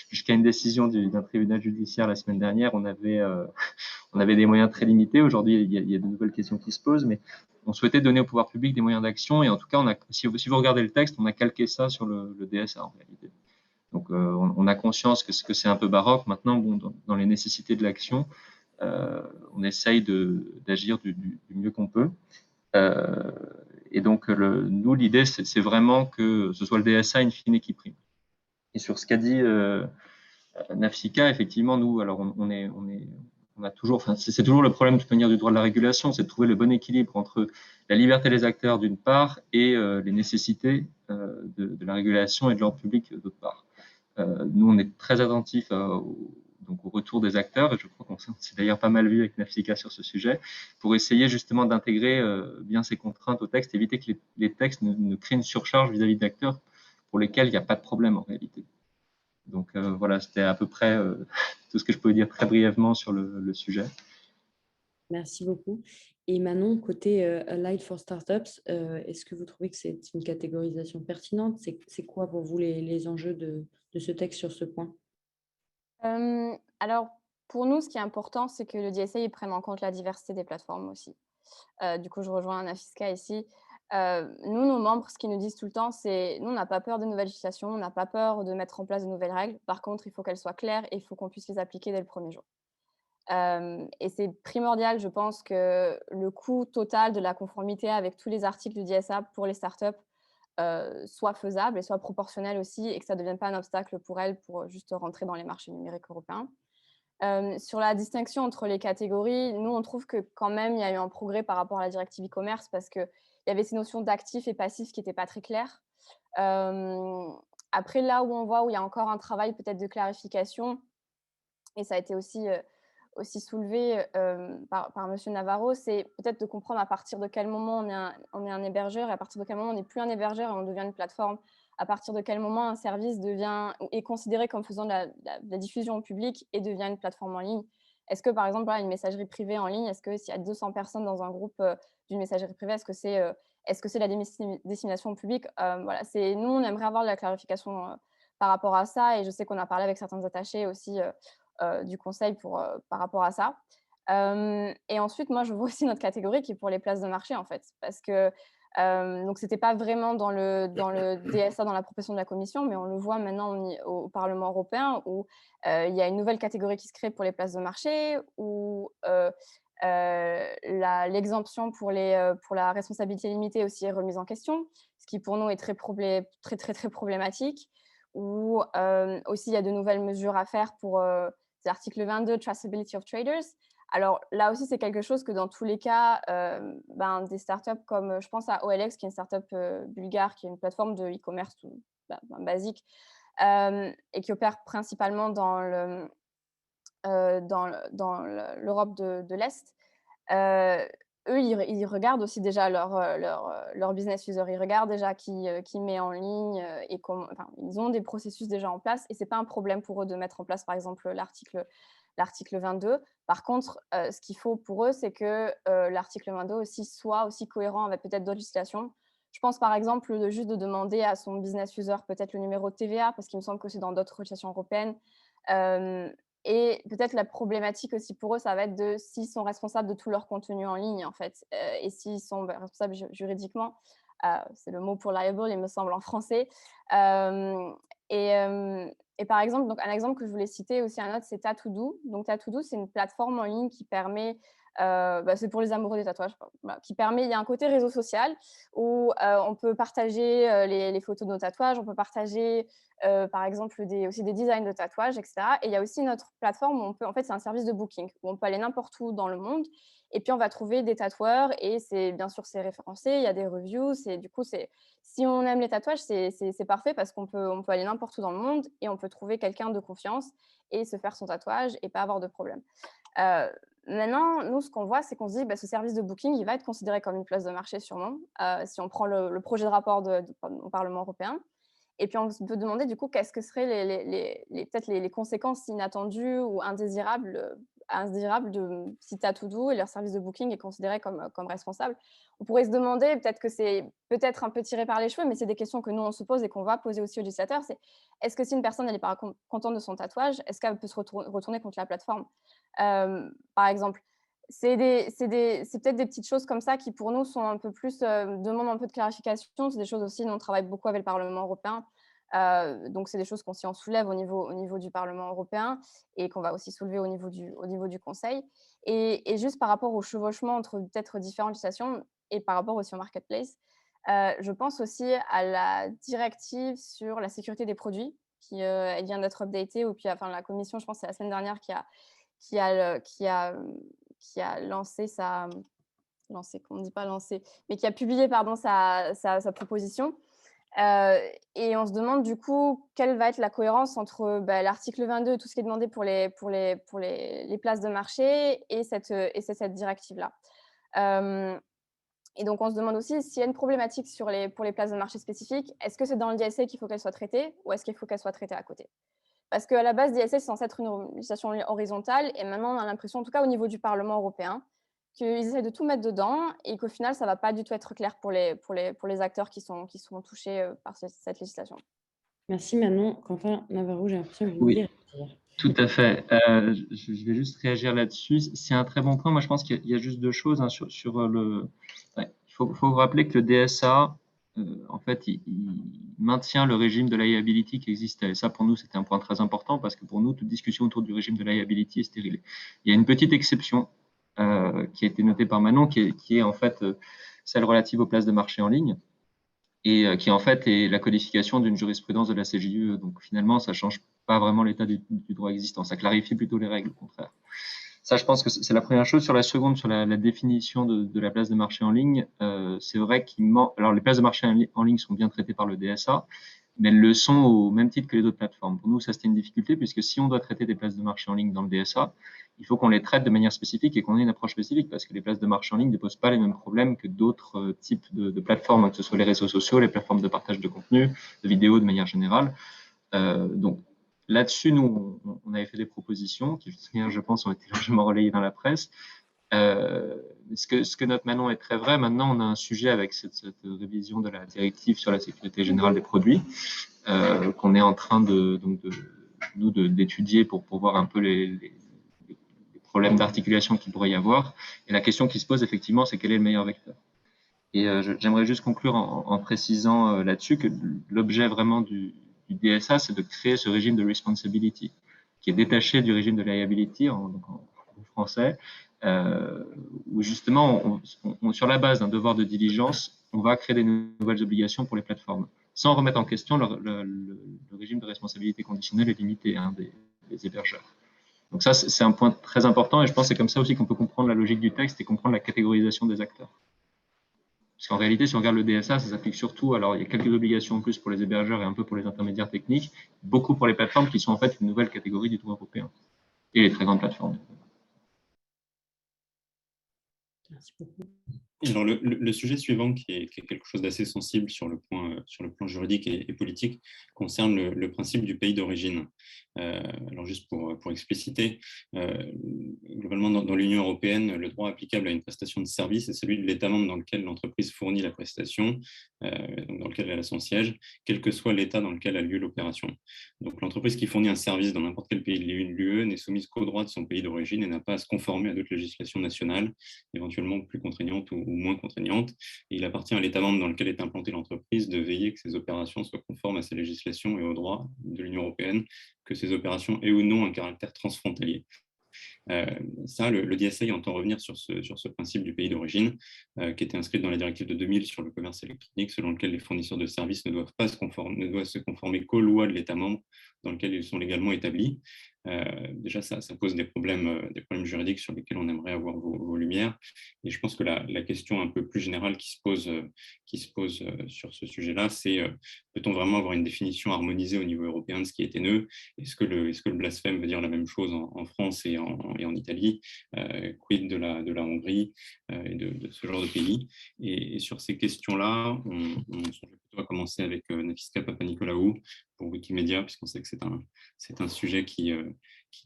jusqu'à une décision d'un tribunal judiciaire la semaine dernière, on avait des moyens très limités. Aujourd'hui, il y a de nouvelles questions qui se posent, mais on souhaitait donner au pouvoir public des moyens d'action. Et en tout cas, si vous regardez le texte, on a calqué ça sur le DSA en réalité. Donc, on a conscience que c'est un peu baroque. Maintenant, bon, dans les nécessités de l'action, on essaye d'agir du mieux qu'on peut. Et donc, nous, l'idée, c'est vraiment que ce soit le DSA in fine qui prime. Et sur ce qu'a dit Nafsika, effectivement, nous, alors on a toujours, enfin, c'est toujours le problème de toute manière du droit de la régulation, c'est de trouver le bon équilibre entre la liberté des acteurs d'une part et les nécessités de la régulation et de l'ordre public d'autre part. Nous, on est très attentifs donc au retour des acteurs, et je crois qu'on s'est d'ailleurs pas mal vu avec Nafsika sur ce sujet, pour essayer justement d'intégrer bien ces contraintes au texte, éviter que les textes ne créent une surcharge vis-à-vis d'acteurs pour lesquels il n'y a pas de problème en réalité. Donc voilà, c'était à peu près tout ce que je peux dire très brièvement sur le sujet. Merci beaucoup. Et Manon, côté Allied for Startups, est-ce que vous trouvez que c'est une catégorisation pertinente? C'est quoi pour vous les enjeux de ce texte sur ce point? Alors, pour nous, ce qui est important, c'est que le DSA prenne en compte la diversité des plateformes aussi. Du coup, je rejoins Nafisca ici. Nous, nos membres, ce qu'ils nous disent tout le temps, c'est nous, on n'a pas peur de nouvelles législations, on n'a pas peur de mettre en place de nouvelles règles. Par contre, il faut qu'elles soient claires et il faut qu'on puisse les appliquer dès le premier jour. Et c'est primordial, je pense, que le coût total de la conformité avec tous les articles du DSA pour les startups soit faisable et soit proportionnel aussi, et que ça ne devienne pas un obstacle pour elles pour juste rentrer dans les marchés numériques européens. Sur la distinction entre les catégories, nous, on trouve que quand même, il y a eu un progrès par rapport à la directive e-commerce parce qu'il y avait ces notions d'actifs et passifs qui n'étaient pas très claires. Après, là où on voit où il y a encore un travail peut-être de clarification, et ça a été aussi soulevé par M. Navarro, c'est peut-être de comprendre à partir de quel moment on est un hébergeur et à partir de quel moment on n'est plus un hébergeur et on devient une plateforme. À partir de quel moment un service est considéré comme faisant de la diffusion au public et devient une plateforme en ligne. Est-ce que, par exemple, une messagerie privée en ligne, est-ce que s'il y a 200 personnes dans un groupe d'une messagerie privée, est-ce que c'est la dissémination au public? Voilà, nous, on aimerait avoir de la clarification par rapport à ça, et je sais qu'on a parlé avec certains attachés aussi du conseil par rapport à ça. Et ensuite, moi, je vois aussi notre catégorie qui est pour les places de marché, en fait, parce que donc, ce n'était pas vraiment dans le DSA, dans la proposition de la Commission, mais on le voit maintenant au Parlement européen où il y a une nouvelle catégorie qui se crée pour les places de marché, où l'exemption pour la responsabilité limitée aussi est remise en question, ce qui pour nous est très problématique, où aussi il y a de nouvelles mesures à faire pour l'article 22, Traceability of Traders. Alors là aussi, c'est quelque chose que dans tous les cas, des startups comme, je pense à OLX, qui est une startup bulgare, qui est une plateforme de e-commerce basique et qui opère principalement dans l'Europe de l'Est. eux, ils regardent aussi déjà leur business user. Ils regardent déjà qui met en ligne et enfin, ils ont des processus déjà en place et ce n'est pas un problème pour eux de mettre en place, par exemple, l'article 22. Par contre, ce qu'il faut pour eux, c'est que l'article 22 aussi soit aussi cohérent avec peut-être d'autres législations. Je pense, par exemple, juste de demander à son business user peut-être le numéro de TVA, parce qu'il me semble que c'est dans d'autres législations européennes. Et peut-être la problématique aussi pour eux, ça va être de s'ils sont responsables de tout leur contenu en ligne, en fait, et s'ils sont responsables juridiquement. C'est le mot pour liable, il me semble, en français. Et par exemple, donc un exemple que je voulais citer aussi, un autre, c'est Tatoodoo. Donc Tatoodoo, c'est une plateforme en ligne qui permet, c'est pour les amoureux des tatouages, voilà, qui permet, il y a un côté réseau social où on peut partager les photos de nos tatouages, on peut partager par exemple aussi des designs de tatouages, etc. Et il y a aussi notre plateforme où on peut, en fait, c'est un service de booking où on peut aller n'importe où dans le monde et puis on va trouver des tatoueurs et bien sûr c'est référencé, il y a des reviews, du coup si on aime les tatouages, c'est parfait parce qu'on peut aller n'importe où dans le monde et on peut trouver quelqu'un de confiance et se faire son tatouage et pas avoir de problème. Maintenant, nous, ce qu'on voit, c'est qu'on se dit ce service de booking, il va être considéré comme une place de marché sûrement, si on prend le projet de rapport au Parlement européen. Et puis, on peut demander du coup, qu'est-ce que seraient peut-être les conséquences inattendues ou indésirables si Tatoodoo et leur service de booking est considéré comme responsable. On pourrait se demander, peut-être que c'est peut-être un peu tiré par les cheveux, mais c'est des questions que nous, on se pose et qu'on va poser aussi aux législateurs. C'est est-ce que si une personne n'est pas contente de son tatouage, est-ce qu'elle peut se retourner contre la plateforme par exemple? C'est peut-être des petites choses comme ça qui, pour nous, sont un peu plus, demandent un peu de clarification. C'est des choses aussi, nous, on travaille beaucoup avec le Parlement européen. Donc, c'est des choses qu'on s'y soulève au niveau du Parlement européen et qu'on va aussi soulever au niveau du Conseil. Et juste par rapport au chevauchement entre peut-être différentes législations et par rapport aussi au marketplace, je pense aussi à la directive sur la sécurité des produits qui elle vient d'être updatée. Ou puis, enfin, la Commission, je pense, c'est la semaine dernière qui a lancé qu'on ne dit pas lancé, mais qui a publié pardon, sa proposition. Et on se demande du coup quelle va être la cohérence entre l'article 22 et tout ce qui est demandé pour les places de marché et cette directive-là. Et donc, on se demande aussi s'il y a une problématique pour les places de marché spécifiques. Est-ce que c'est dans le DSA qu'il faut qu'elle soit traitée ou est-ce qu'il faut qu'elle soit traitée à côté? Parce qu'à la base, DSA, c'est censé être une législation horizontale. Et maintenant, on a l'impression, en tout cas au niveau du Parlement européen, qu'ils essaient de tout mettre dedans et qu'au final, ça ne va pas du tout être clair pour les acteurs qui sont touchés par cette législation. Merci Manon. Quentin Navarro, j'ai l'impression que vous Oui. voulez réagir. Tout à fait. Je vais juste réagir là-dessus. C'est un très bon point. Moi, je pense qu'il y a juste deux choses sur le. Ouais. Il faut vous rappeler que le DSA, en fait, il maintient le régime de liability qui existait. Et ça, pour nous, c'était un point très important parce que pour nous, toute discussion autour du régime de liability est stérile. Il y a une petite exception qui a été notée par Manon, qui est en fait celle relative aux places de marché en ligne et qui en fait est la codification d'une jurisprudence de la CJUE. Donc finalement, ça change pas vraiment l'état du droit existant, ça clarifie plutôt les règles, au contraire. Ça, je pense que c'est la première chose. Sur la seconde, sur la définition de la place de marché en ligne, c'est vrai alors les places de marché en ligne sont bien traitées par le DSA, mais elles le sont au même titre que les autres plateformes. Pour nous, ça c'était une difficulté, puisque si on doit traiter des places de marché en ligne dans le DSA, il faut qu'on les traite de manière spécifique et qu'on ait une approche spécifique, parce que les places de marché en ligne ne posent pas les mêmes problèmes que d'autres types de plateformes, que ce soit les réseaux sociaux, les plateformes de partage de contenu, de vidéos de manière générale. Donc là-dessus, nous, on avait fait des propositions qui, je pense, ont été largement relayées dans la presse. Ce que note Manon est très vrai. Maintenant, on a un sujet avec cette révision de la directive sur la sécurité générale des produits qu'on est en train d'étudier pour voir un peu les problèmes d'articulation qu'il pourrait y avoir. Et la question qui se pose, effectivement, c'est quel est le meilleur vecteur. Et j'aimerais juste conclure en précisant là-dessus que l'objet vraiment du DSA, c'est de créer ce régime de responsibility qui est détaché du régime de liability en français, où justement, sur la base d'un devoir de diligence, on va créer des nouvelles obligations pour les plateformes, sans remettre en question le régime de responsabilité conditionnelle et limité des hébergeurs. Donc ça, c'est un point très important et je pense que c'est comme ça aussi qu'on peut comprendre la logique du texte et comprendre la catégorisation des acteurs. Parce qu'en réalité, si on regarde le DSA, ça s'applique surtout, alors il y a quelques obligations en plus pour les hébergeurs et un peu pour les intermédiaires techniques, beaucoup pour les plateformes qui sont en fait une nouvelle catégorie du droit européen et les très grandes plateformes. Merci beaucoup. Alors, le sujet suivant, qui est quelque chose d'assez sensible sur le plan juridique et politique, concerne le principe du pays d'origine. Alors, juste pour expliciter, globalement, dans l'Union européenne, le droit applicable à une prestation de service est celui de l'État membre dans lequel l'entreprise fournit la prestation, donc dans lequel elle a son siège, quel que soit l'État dans lequel a lieu l'opération. Donc, l'entreprise qui fournit un service dans n'importe quel pays de l'UE n'est soumise qu'au droit de son pays d'origine et n'a pas à se conformer à d'autres législations nationales, éventuellement plus contraignantes ou moins contraignantes. Et il appartient à l'État membre dans lequel est implantée l'entreprise de veiller que ces opérations soient conformes à ces législations et aux droits de l'Union européenne, que ces opérations aient ou non un caractère transfrontalier. Le DSA entend revenir sur ce principe du pays d'origine, qui était inscrit dans la directive de 2000 sur le commerce électronique, selon lequel les fournisseurs de services ne doivent se conformer qu'aux lois de l'État membre dans lequel ils sont légalement établis. Déjà, ça pose des problèmes juridiques sur lesquels on aimerait avoir vos lumières. Et je pense que la question un peu plus générale qui se pose sur ce sujet-là, c'est peut-on vraiment avoir une définition harmonisée au niveau européen de ce qui est haineux? Est-ce que le blasphème veut dire la même chose en France et en Italie? Quid de la Hongrie et de ce genre de pays? Et sur ces questions-là, on songeait plutôt à commencer avec Nafiska Papanicolaou pour Wikimedia, puisqu'on sait que c'est un sujet qui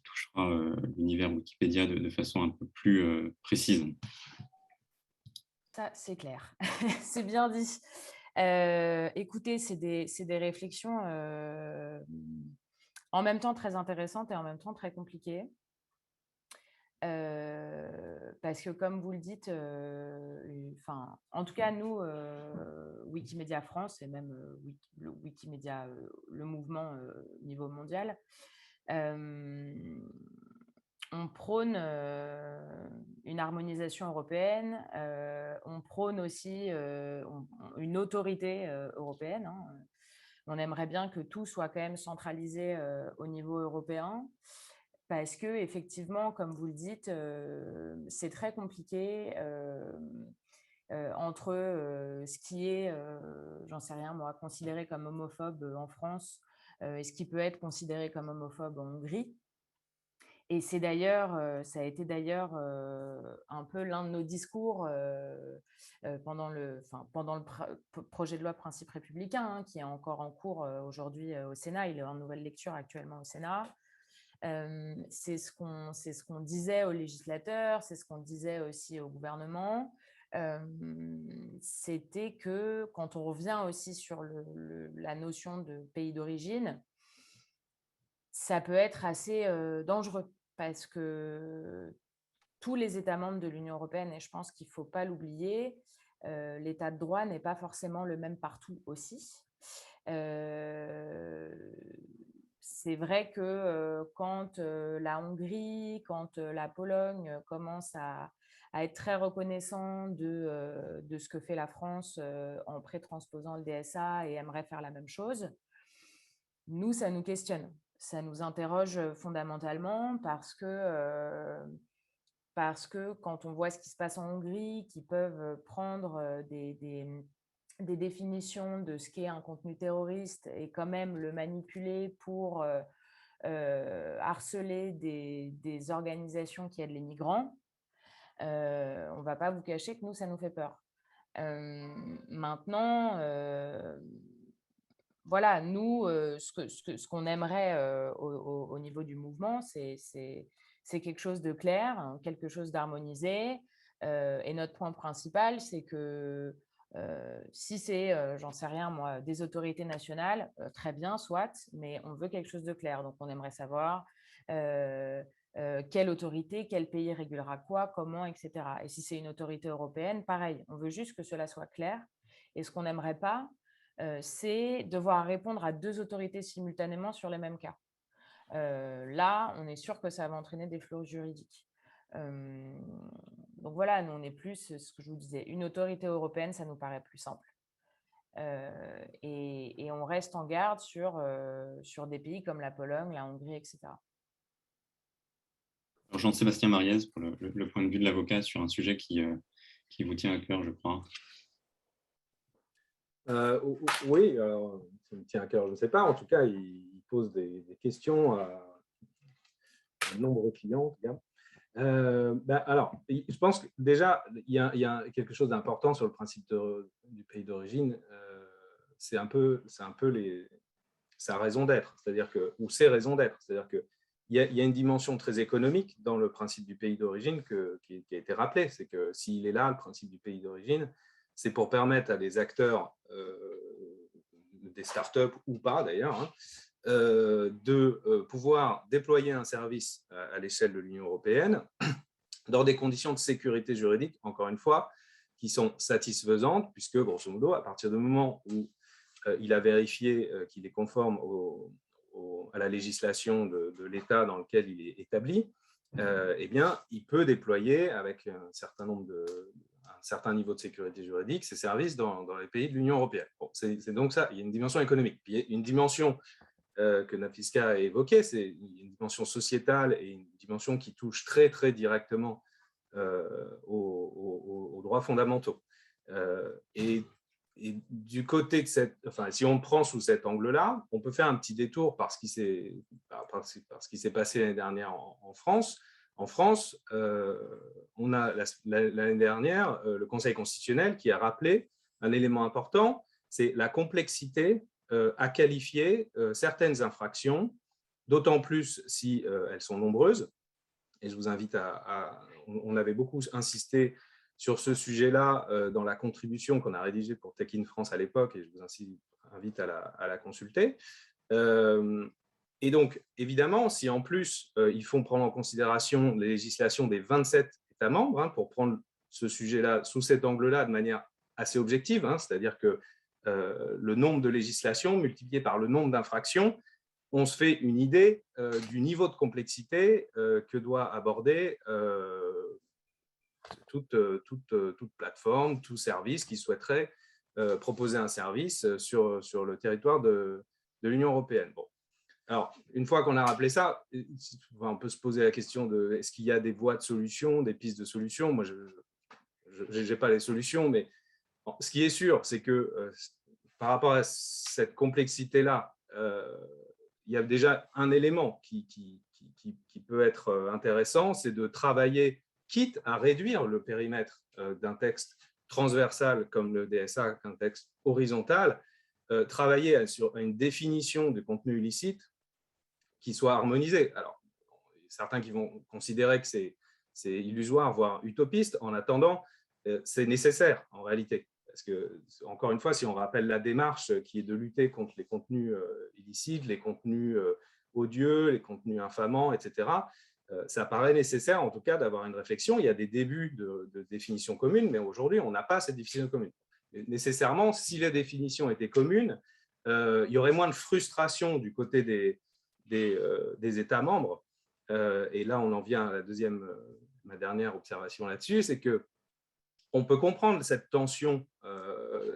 touchera l'univers Wikipédia de façon un peu plus précise. Ça, c'est clair. C'est bien dit. Écoutez, c'est des réflexions en même temps très intéressantes et en même temps très compliquées. Parce que comme vous le dites, en tout cas nous, Wikimedia France et même le Wikimedia, le mouvement niveau mondial, on prône une harmonisation européenne, on prône aussi une autorité européenne, hein. On aimerait bien que tout soit quand même centralisé au niveau européen. Parce que effectivement, comme vous le dites, c'est très compliqué entre ce qui est, j'en sais rien moi, considéré comme homophobe en France et ce qui peut être considéré comme homophobe en Hongrie. Et c'est d'ailleurs, ça a été d'ailleurs un peu l'un de nos discours pendant le projet de loi Principe républicain, hein, qui est encore en cours aujourd'hui au Sénat. Il est en nouvelle lecture actuellement au Sénat. C'est ce qu'on disait aux législateurs, c'est ce qu'on disait aussi au gouvernement. C'était que quand on revient aussi sur la notion de pays d'origine, ça peut être assez dangereux parce que tous les États membres de l'Union européenne, et je pense qu'il ne faut pas l'oublier, l'état de droit n'est pas forcément le même partout aussi. C'est vrai que quand la Hongrie, quand la Pologne commencent à être très reconnaissants de ce que fait la France en pré-transposant le DSA et aimerait faire la même chose, nous, ça nous questionne. Ça nous interroge fondamentalement parce que quand on voit ce qui se passe en Hongrie, qui peuvent prendre des définitions de ce qu'est un contenu terroriste et quand même le manipuler pour harceler des organisations qui aident les migrants, on ne va pas vous cacher que nous, ça nous fait peur. Maintenant, voilà, nous, ce qu'on aimerait au niveau du mouvement, c'est quelque chose de clair, hein, quelque chose d'harmonisé. Et notre point principal, c'est que si c'est, j'en sais rien moi, des autorités nationales, très bien, soit, mais on veut quelque chose de clair. Donc, on aimerait savoir quelle autorité, quel pays régulera quoi, comment, etc. Et si c'est une autorité européenne, pareil, on veut juste que cela soit clair. Et ce qu'on n'aimerait pas, c'est devoir répondre à 2 autorités simultanément sur les mêmes cas. Là, on est sûr que ça va entraîner des flous juridiques. Donc voilà, nous, on est plus, ce que je vous disais, une autorité européenne, ça nous paraît plus simple. Et on reste en garde sur des pays comme la Pologne, la Hongrie, etc. Alors, Jean-Sébastien Mariez, pour le point de vue de l'avocat sur un sujet qui vous tient à cœur, je crois. Oui, alors, ça me tient à cœur, je ne sais pas. En tout cas, il pose des questions à de nombreux clients. Alors, je pense que déjà, il y a quelque chose d'important sur le principe du pays d'origine. C'est un peu sa raison d'être, c'est-à-dire que, ou ses raisons d'être. C'est-à-dire qu'il y a une dimension très économique dans le principe du pays d'origine qui a été rappelée. C'est que s'il est là, le principe du pays d'origine, c'est pour permettre à des acteurs, des startups ou pas d'ailleurs, hein, de pouvoir déployer un service à l'échelle de l'Union européenne dans des conditions de sécurité juridique, encore une fois, qui sont satisfaisantes, puisque, grosso modo, à partir du moment où il a vérifié qu'il est conforme à la législation de l'État dans lequel il est établi, eh bien, il peut déployer avec un certain niveau de sécurité juridique ces services dans les pays de l'Union européenne. Bon, c'est donc ça, il y a une dimension économique. Puis il y a une dimension que Nafisca a évoquée, c'est une dimension sociétale et une dimension qui touche très, très directement aux droits fondamentaux. Et du côté de si on le prend sous cet angle-là, on peut faire un petit détour par ce qui s'est passé l'année dernière en France. En France, on a l'année dernière le Conseil constitutionnel qui a rappelé un élément important, c'est la complexité à qualifier certaines infractions, d'autant plus si elles sont nombreuses. Et je vous invite on avait beaucoup insisté sur ce sujet-là dans la contribution qu'on a rédigée pour Tech in France à l'époque, et je vous invite à la consulter. Et donc, évidemment, si en plus, ils font prendre en considération les législations des 27 États membres, hein, pour prendre ce sujet-là sous cet angle-là de manière assez objective, hein, c'est-à-dire que le nombre de législations multiplié par le nombre d'infractions, on se fait une idée du niveau de complexité que doit aborder toute plateforme, tout service qui souhaiterait proposer un service sur le territoire de l'Union européenne. Bon. Alors, une fois qu'on a rappelé ça, on peut se poser la question de est-ce qu'il y a des voies de solution, des pistes de solution. Moi, je n'ai pas les solutions, mais ce qui est sûr, c'est que par rapport à cette complexité-là, il y a déjà un élément qui peut être intéressant, c'est de travailler, quitte à réduire le périmètre d'un texte transversal comme le DSA, qu'un texte horizontal, travailler sur une définition du contenu illicite qui soit harmonisée. Alors, certains qui vont considérer que c'est illusoire, voire utopiste. En attendant, c'est nécessaire en réalité. Parce que, encore une fois, si on rappelle la démarche qui est de lutter contre les contenus illicites, les contenus odieux, les contenus infamants, etc., ça paraît nécessaire, en tout cas, d'avoir une réflexion. Il y a des débuts de définition commune, mais aujourd'hui, on n'a pas cette définition commune. Et nécessairement, si les définitions étaient communes, il y aurait moins de frustration du côté des États membres. Et là, on en vient à ma dernière observation là-dessus, c'est que on peut comprendre cette tension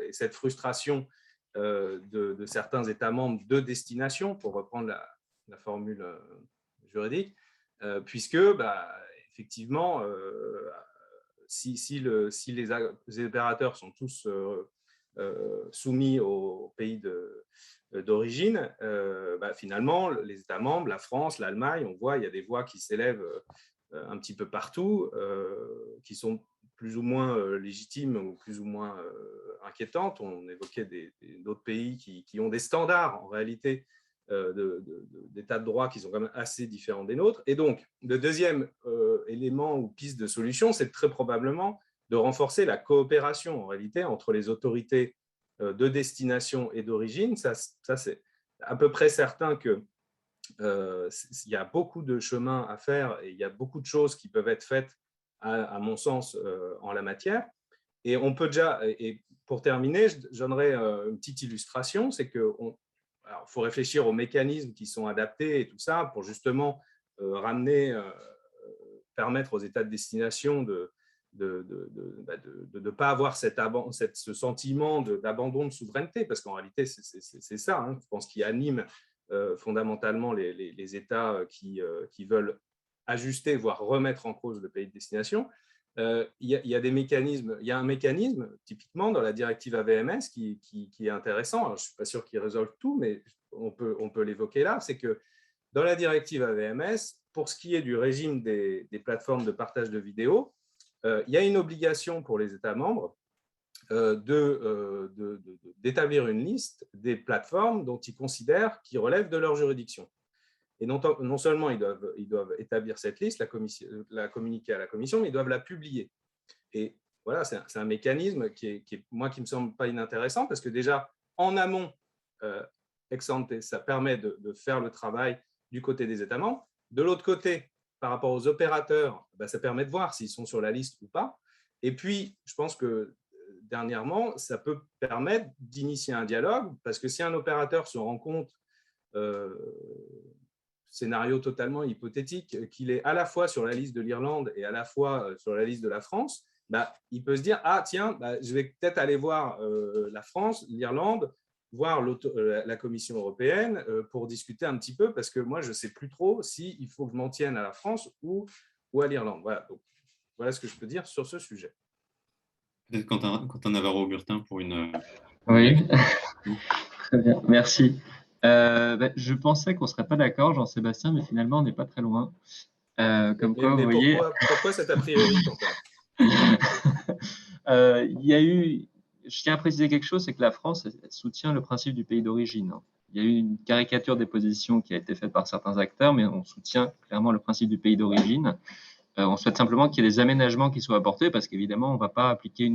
et cette frustration de certains États membres de destination, pour reprendre la formule juridique, puisque, effectivement, si les opérateurs sont tous soumis au pays d'origine, finalement, les États membres, la France, l'Allemagne, on voit, il y a des voix qui s'élèvent un petit peu partout, qui sont plus ou moins légitimes ou plus ou moins inquiétantes. On évoquait d'autres pays qui ont des standards, en réalité, d'état de droit qui sont quand même assez différents des nôtres. Et donc, le deuxième élément ou piste de solution, c'est très probablement de renforcer la coopération, en réalité, entre les autorités de destination et d'origine. Ça c'est à peu près certain que il y a beaucoup de chemin à faire et il y a beaucoup de choses qui peuvent être faites, à mon sens, en la matière. Et on peut déjà, et pour terminer, je donnerai une petite illustration, c'est qu'il faut réfléchir aux mécanismes qui sont adaptés et tout ça pour justement permettre aux États de destination de ne pas avoir ce sentiment d'abandon de souveraineté, parce qu'en réalité, c'est ça, hein, je pense, qui anime fondamentalement les États qui veulent ajuster, voire remettre en cause le pays de destination. Il y a des mécanismes. Il y a un mécanisme, typiquement, dans la directive AVMS qui est intéressant. Alors, je ne suis pas sûr qu'il résolve tout, mais on peut l'évoquer là. C'est que dans la directive AVMS, pour ce qui est du régime des plateformes de partage de vidéos, il y a une obligation pour les États membres d'établir une liste des plateformes dont ils considèrent qu'ils relèvent de leur juridiction. Et non seulement ils doivent établir cette liste, la communiquer à la Commission, mais ils doivent la publier. Et voilà, c'est un mécanisme qui me semble pas inintéressant, parce que déjà, en amont, ex ante, ça permet de faire le travail du côté des États membres. De l'autre côté, par rapport aux opérateurs, ça permet de voir s'ils sont sur la liste ou pas. Et puis, je pense que dernièrement, ça peut permettre d'initier un dialogue, parce que si un opérateur se rend compte, scénario totalement hypothétique, qu'il est à la fois sur la liste de l'Irlande et à la fois sur la liste de la France, il peut se dire, ah tiens, je vais peut-être aller voir la France, l'Irlande, voir la Commission européenne pour discuter un petit peu, parce que moi, je ne sais plus trop s'il faut que je m'en tienne à la France ou à l'Irlande. Voilà. Donc, voilà ce que je peux dire sur ce sujet. Peut-être Quentin Navarro-Burtin pour une… Oui, très bien, merci. Je pensais qu'on ne serait pas d'accord, Jean-Sébastien, mais finalement, on n'est pas très loin. Comme quoi, vous voyez… Pourquoi cet a priori, Je tiens à préciser quelque chose, c'est que la France elle soutient le principe du pays d'origine. Il y a eu une caricature des positions qui a été faite par certains acteurs, mais on soutient clairement le principe du pays d'origine. On souhaite simplement qu'il y ait des aménagements qui soient apportés, parce qu'évidemment, on ne va pas appliquer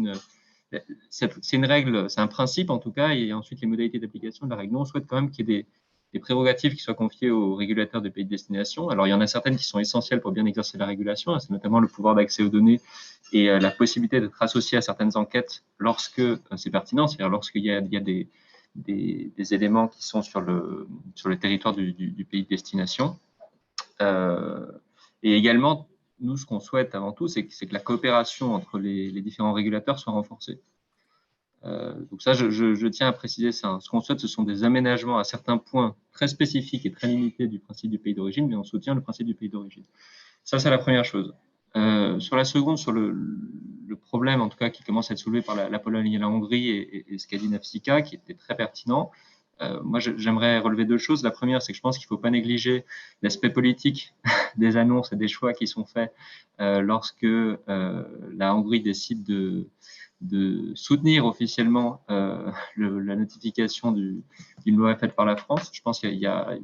c'est une règle, c'est un principe en tout cas, et ensuite les modalités d'application de la règle. Nous, on souhaite quand même qu'il y ait des prérogatives qui soient confiées aux régulateurs des pays de destination. Alors, il y en a certaines qui sont essentielles pour bien exercer la régulation, c'est notamment le pouvoir d'accès aux données et la possibilité d'être associé à certaines enquêtes lorsque c'est pertinent, c'est-à-dire lorsqu'il y a des éléments qui sont sur le territoire du pays de destination. Et également, nous, ce qu'on souhaite avant tout, c'est que la coopération entre les différents régulateurs soit renforcée. Donc ça, je tiens à préciser ça. Ce qu'on souhaite, ce sont des aménagements à certains points très spécifiques et très limités du principe du pays d'origine, mais on soutient le principe du pays d'origine. Ça, c'est la première chose. Sur la seconde, sur le problème, en tout cas, qui commence à être soulevé par la Pologne et la Hongrie et ce qu'a dit Nafsika, qui était très pertinent. Moi, j'aimerais relever deux choses. La première, c'est que je pense qu'il ne faut pas négliger l'aspect politique des annonces et des choix qui sont faits lorsque la Hongrie décide de soutenir officiellement la notification d'une loi faite par la France. Je pense qu'il y a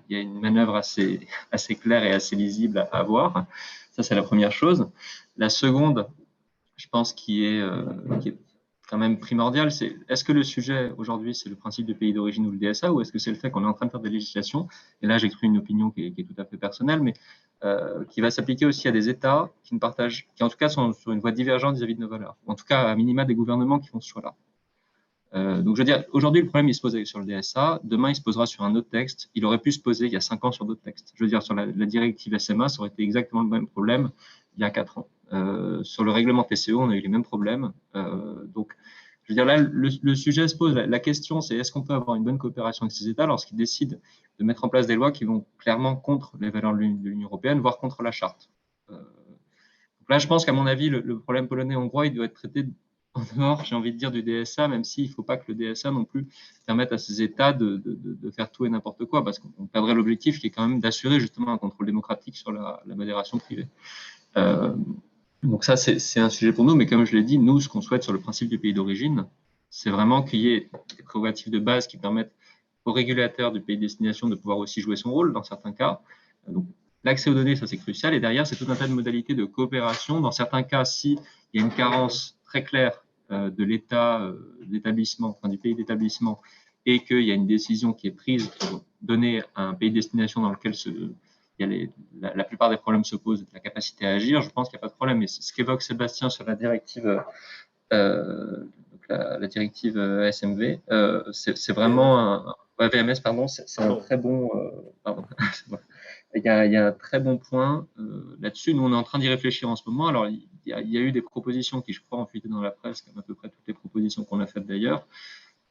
une manœuvre assez claire et assez lisible à voir. Ça, c'est la première chose. La seconde, je pense, qui est quand même primordial, c'est est-ce que le sujet aujourd'hui, c'est le principe du pays d'origine ou le DSA, ou est-ce que c'est le fait qu'on est en train de faire des législations, et là j'exprime une opinion qui est tout à fait personnelle, mais qui va s'appliquer aussi à des États qui en tout cas sont sur une voie divergente vis-à-vis de nos valeurs, ou en tout cas à minima des gouvernements qui font ce choix-là. Donc je veux dire, aujourd'hui le problème il se pose sur le DSA, demain il se posera sur un autre texte, il aurait pu se poser il y a 5 ans sur d'autres textes. Je veux dire, sur la directive SMA, ça aurait été exactement le même problème il y a 4 ans. Sur le règlement TCO, on a eu les mêmes problèmes. Donc, je veux dire, là, le sujet se pose. La question, c'est est-ce qu'on peut avoir une bonne coopération avec ces États lorsqu'ils décident de mettre en place des lois qui vont clairement contre les valeurs de l'Union européenne, voire contre la charte. Donc là, je pense qu'à mon avis, le problème polonais-hongrois, il doit être traité en dehors, j'ai envie de dire, du DSA, même s'il ne faut pas que le DSA non plus permette à ces États de faire tout et n'importe quoi, parce qu'on perdrait l'objectif qui est quand même d'assurer justement un contrôle démocratique sur la modération privée. Donc ça, c'est un sujet pour nous, mais comme je l'ai dit, nous, ce qu'on souhaite sur le principe du pays d'origine, c'est vraiment qu'il y ait des prérogatives de base qui permettent aux régulateurs du pays de destination de pouvoir aussi jouer son rôle dans certains cas. Donc, l'accès aux données, ça c'est crucial, et derrière, c'est tout un tas de modalités de coopération. Dans certains cas, s'il y a une carence très claire de l'État d'établissement, enfin du pays d'établissement, et qu'il y a une décision qui est prise pour donner à un pays de destination dans lequel la plupart des problèmes se posent, la capacité à agir, je pense qu'il n'y a pas de problème. Mais ce qu'évoque Sébastien sur la directive, la directive ASMV, c'est vraiment VMS, pardon, c'est un très bon. Il y a un très bon point là-dessus. Nous, on est en train d'y réfléchir en ce moment. Alors, il y a eu des propositions qui, je crois, ont fuité dans la presse, comme à peu près toutes les propositions qu'on a faites d'ailleurs.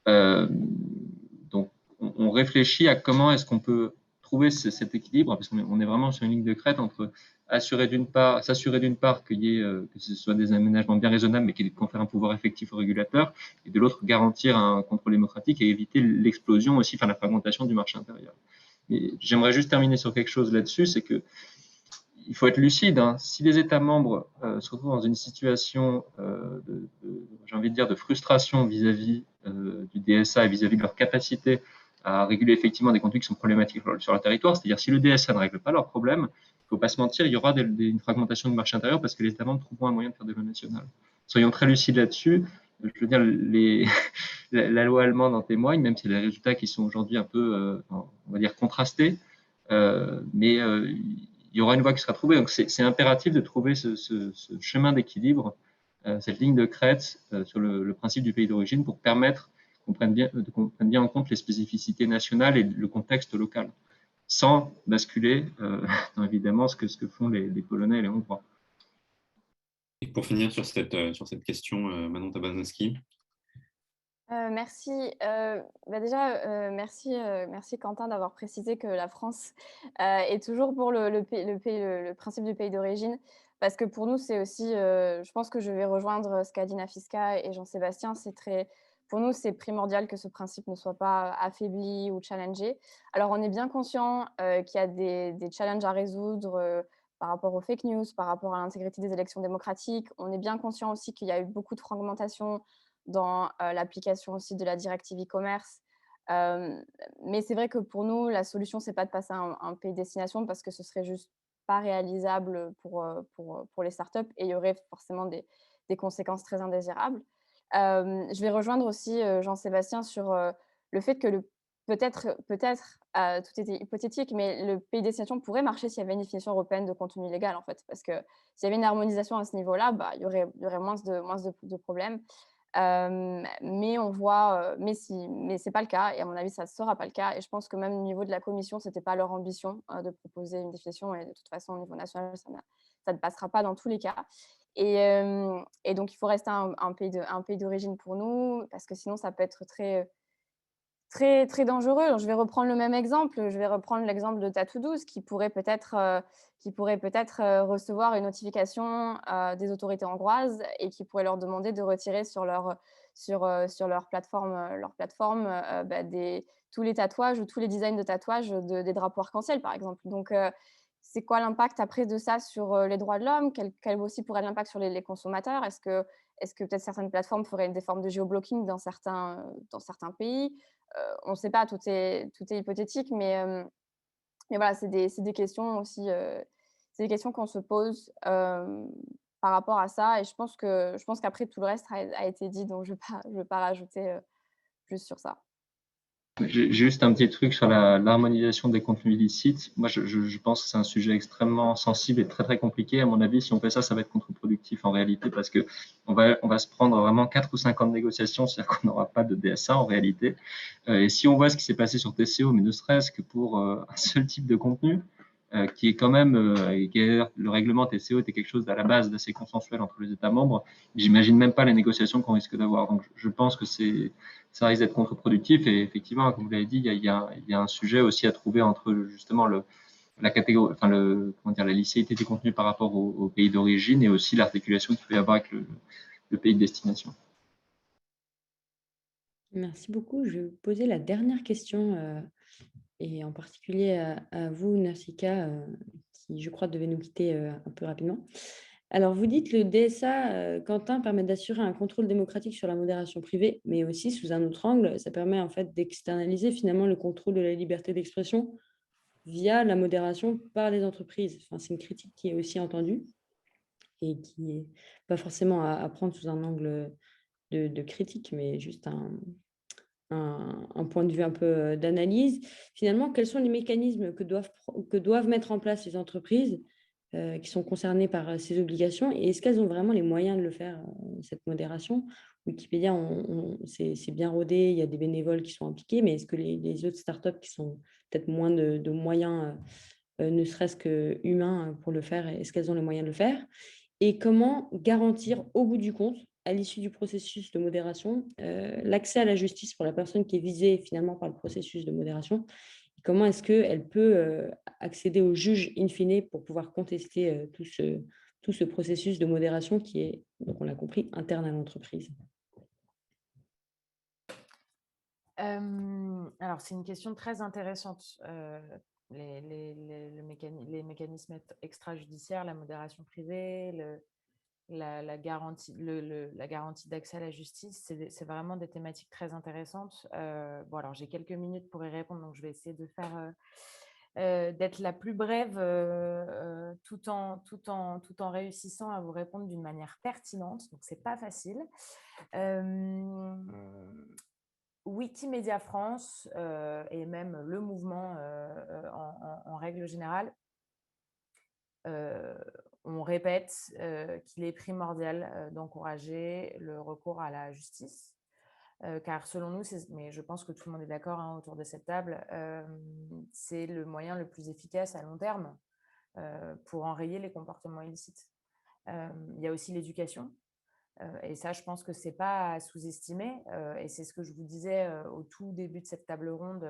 Donc, on réfléchit à comment est-ce qu'on peut trouver cet équilibre, parce qu'on est vraiment sur une ligne de crête entre s'assurer d'une part que ce soit des aménagements bien raisonnables, mais qui confèrent un pouvoir effectif aux régulateurs, et de l'autre, garantir un contrôle démocratique et éviter l'explosion aussi, enfin la fragmentation du marché intérieur. Mais j'aimerais juste terminer sur quelque chose là-dessus, c'est que il faut être lucide. Hein. Si les États membres se retrouvent dans une situation, j'ai envie de dire, de frustration vis-à-vis du DSA et vis-à-vis de leur capacité à réguler effectivement des contenus qui sont problématiques sur leur territoire, c'est-à-dire si le DSA ne règle pas leurs problèmes, il ne faut pas se mentir, il y aura une fragmentation du marché intérieur parce que les États membres trouveront un moyen de faire des lois nationales. Soyons très lucides là-dessus. Je veux dire, la loi allemande en témoigne, même si les résultats qui sont aujourd'hui un peu, on va dire, contrastés, mais il y aura une voie qui sera trouvée. Donc, c'est impératif de trouver ce chemin d'équilibre, cette ligne de crête sur le principe du pays d'origine pour permettre qu'on prenne bien en compte les spécificités nationales et le contexte local, sans basculer dans évidemment ce que font les Polonais et les Hongrois. Et pour finir sur cette question, Manon Tabazinski. Merci. Merci Quentin d'avoir précisé que la France est toujours pour le principe du pays d'origine, parce que pour nous, c'est aussi, je pense que je vais rejoindre ce qu'a dit Nafiska et Jean-Sébastien, pour nous, c'est primordial que ce principe ne soit pas affaibli ou challengé. Alors, on est bien conscient qu'il y a des challenges à résoudre par rapport aux fake news, par rapport à l'intégrité des élections démocratiques. On est bien conscient aussi qu'il y a eu beaucoup de fragmentation dans l'application aussi de la directive e-commerce. Mais c'est vrai que pour nous, la solution, c'est pas de passer à un pays destination parce que ce serait juste pas réalisable pour les startups et il y aurait forcément des conséquences très indésirables. Je vais rejoindre aussi Jean-Sébastien sur le fait que peut-être, tout était hypothétique, mais le pays destination pourrait marcher s'il y avait une définition européenne de contenu illégal, en fait. Parce que s'il y avait une harmonisation à ce niveau-là, il y aurait moins de problèmes. Mais on voit, mais c'est pas le cas et à mon avis, ça ne sera pas le cas. Et je pense que même au niveau de la commission, ce n'était pas leur ambition de proposer une définition et de toute façon, au niveau national, ça ne passera pas dans tous les cas. Et donc, il faut rester un pays d'origine pour nous parce que sinon, ça peut être très, très, très dangereux. Je vais reprendre le même exemple. Je vais reprendre l'exemple de Tatou12 qui pourrait peut-être recevoir une notification des autorités hongroises et qui pourrait leur demander de retirer sur leur plateforme tous les tatouages ou tous les designs de tatouages des drapeaux arc-en-ciel, par exemple. Donc, c'est quoi l'impact après de ça sur les droits de l'homme? Quel aussi pourrait être l'impact sur les consommateurs? Est-ce que peut-être certaines plateformes feraient des formes de géoblocking dans certains pays? On ne sait pas, tout est hypothétique, mais voilà, c'est des questions aussi, c'est des questions qu'on se pose par rapport à ça. Et je pense qu'après, tout le reste a été dit, donc je ne vais pas rajouter plus sur ça. J'ai juste un petit truc sur l'harmonisation des contenus illicites. Moi, je pense que c'est un sujet extrêmement sensible et très, très compliqué. À mon avis, si on fait ça, ça va être contre-productif en réalité parce que on va se prendre vraiment 4 ou 5 ans de négociations, c'est-à-dire qu'on n'aura pas de DSA en réalité. Et si on voit ce qui s'est passé sur TCO, mais ne serait-ce que pour un seul type de contenu, qui est quand même, le règlement TCO était quelque chose à la base d'assez consensuel entre les États membres. J'imagine même pas les négociations qu'on risque d'avoir. Donc, je pense que ça risque d'être contre-productif. Et effectivement, comme vous l'avez dit, il y a un sujet aussi à trouver entre justement la catégorie, enfin la licéité des contenus par rapport au pays d'origine et aussi l'articulation qu'il peut y avoir avec le pays de destination. Merci beaucoup. Je vais vous poser la dernière question, et en particulier à vous, Narsika, qui, je crois, devait nous quitter un peu rapidement. Alors, vous dites le DSA, Quentin, permet d'assurer un contrôle démocratique sur la modération privée, mais aussi, sous un autre angle, ça permet en fait d'externaliser finalement le contrôle de la liberté d'expression via la modération par les entreprises. Enfin, c'est une critique qui est aussi entendue et qui n'est pas forcément à prendre sous un angle de critique, mais juste un point de vue un peu d'analyse. Finalement, quels sont les mécanismes que doivent mettre en place les entreprises qui sont concernées par ces obligations et est-ce qu'elles ont vraiment les moyens de le faire, cette modération? Wikipédia, c'est bien rodé, il y a des bénévoles qui sont impliqués, mais est-ce que les autres startups qui sont peut-être moins de moyens, ne serait-ce que humains pour le faire, est-ce qu'elles ont les moyens de le faire? Et comment garantir au bout du compte, à l'issue du processus de modération, l'accès à la justice pour la personne qui est visée finalement par le processus de modération? Et comment est-ce qu'elle peut accéder au juge in fine pour pouvoir contester tout ce processus de modération qui est, donc on l'a compris, interne à l'entreprise? Alors, c'est une question très intéressante. Les mécanismes extrajudiciaires, la modération privée, la garantie d'accès à la justice, c'est vraiment des thématiques très intéressantes. Bon, alors j'ai quelques minutes pour y répondre, donc je vais essayer de faire d'être la plus brève tout en réussissant à vous répondre d'une manière pertinente. Donc, c'est pas facile. Wikimedia France et même le mouvement en règle générale, on répète qu'il est primordial d'encourager le recours à la justice, car selon nous, mais je pense que tout le monde est d'accord autour de cette table, c'est le moyen le plus efficace à long terme pour enrayer les comportements illicites. Il y a aussi l'éducation. Et ça, je pense que ce n'est pas à sous-estimer. Et c'est ce que je vous disais au tout début de cette table ronde.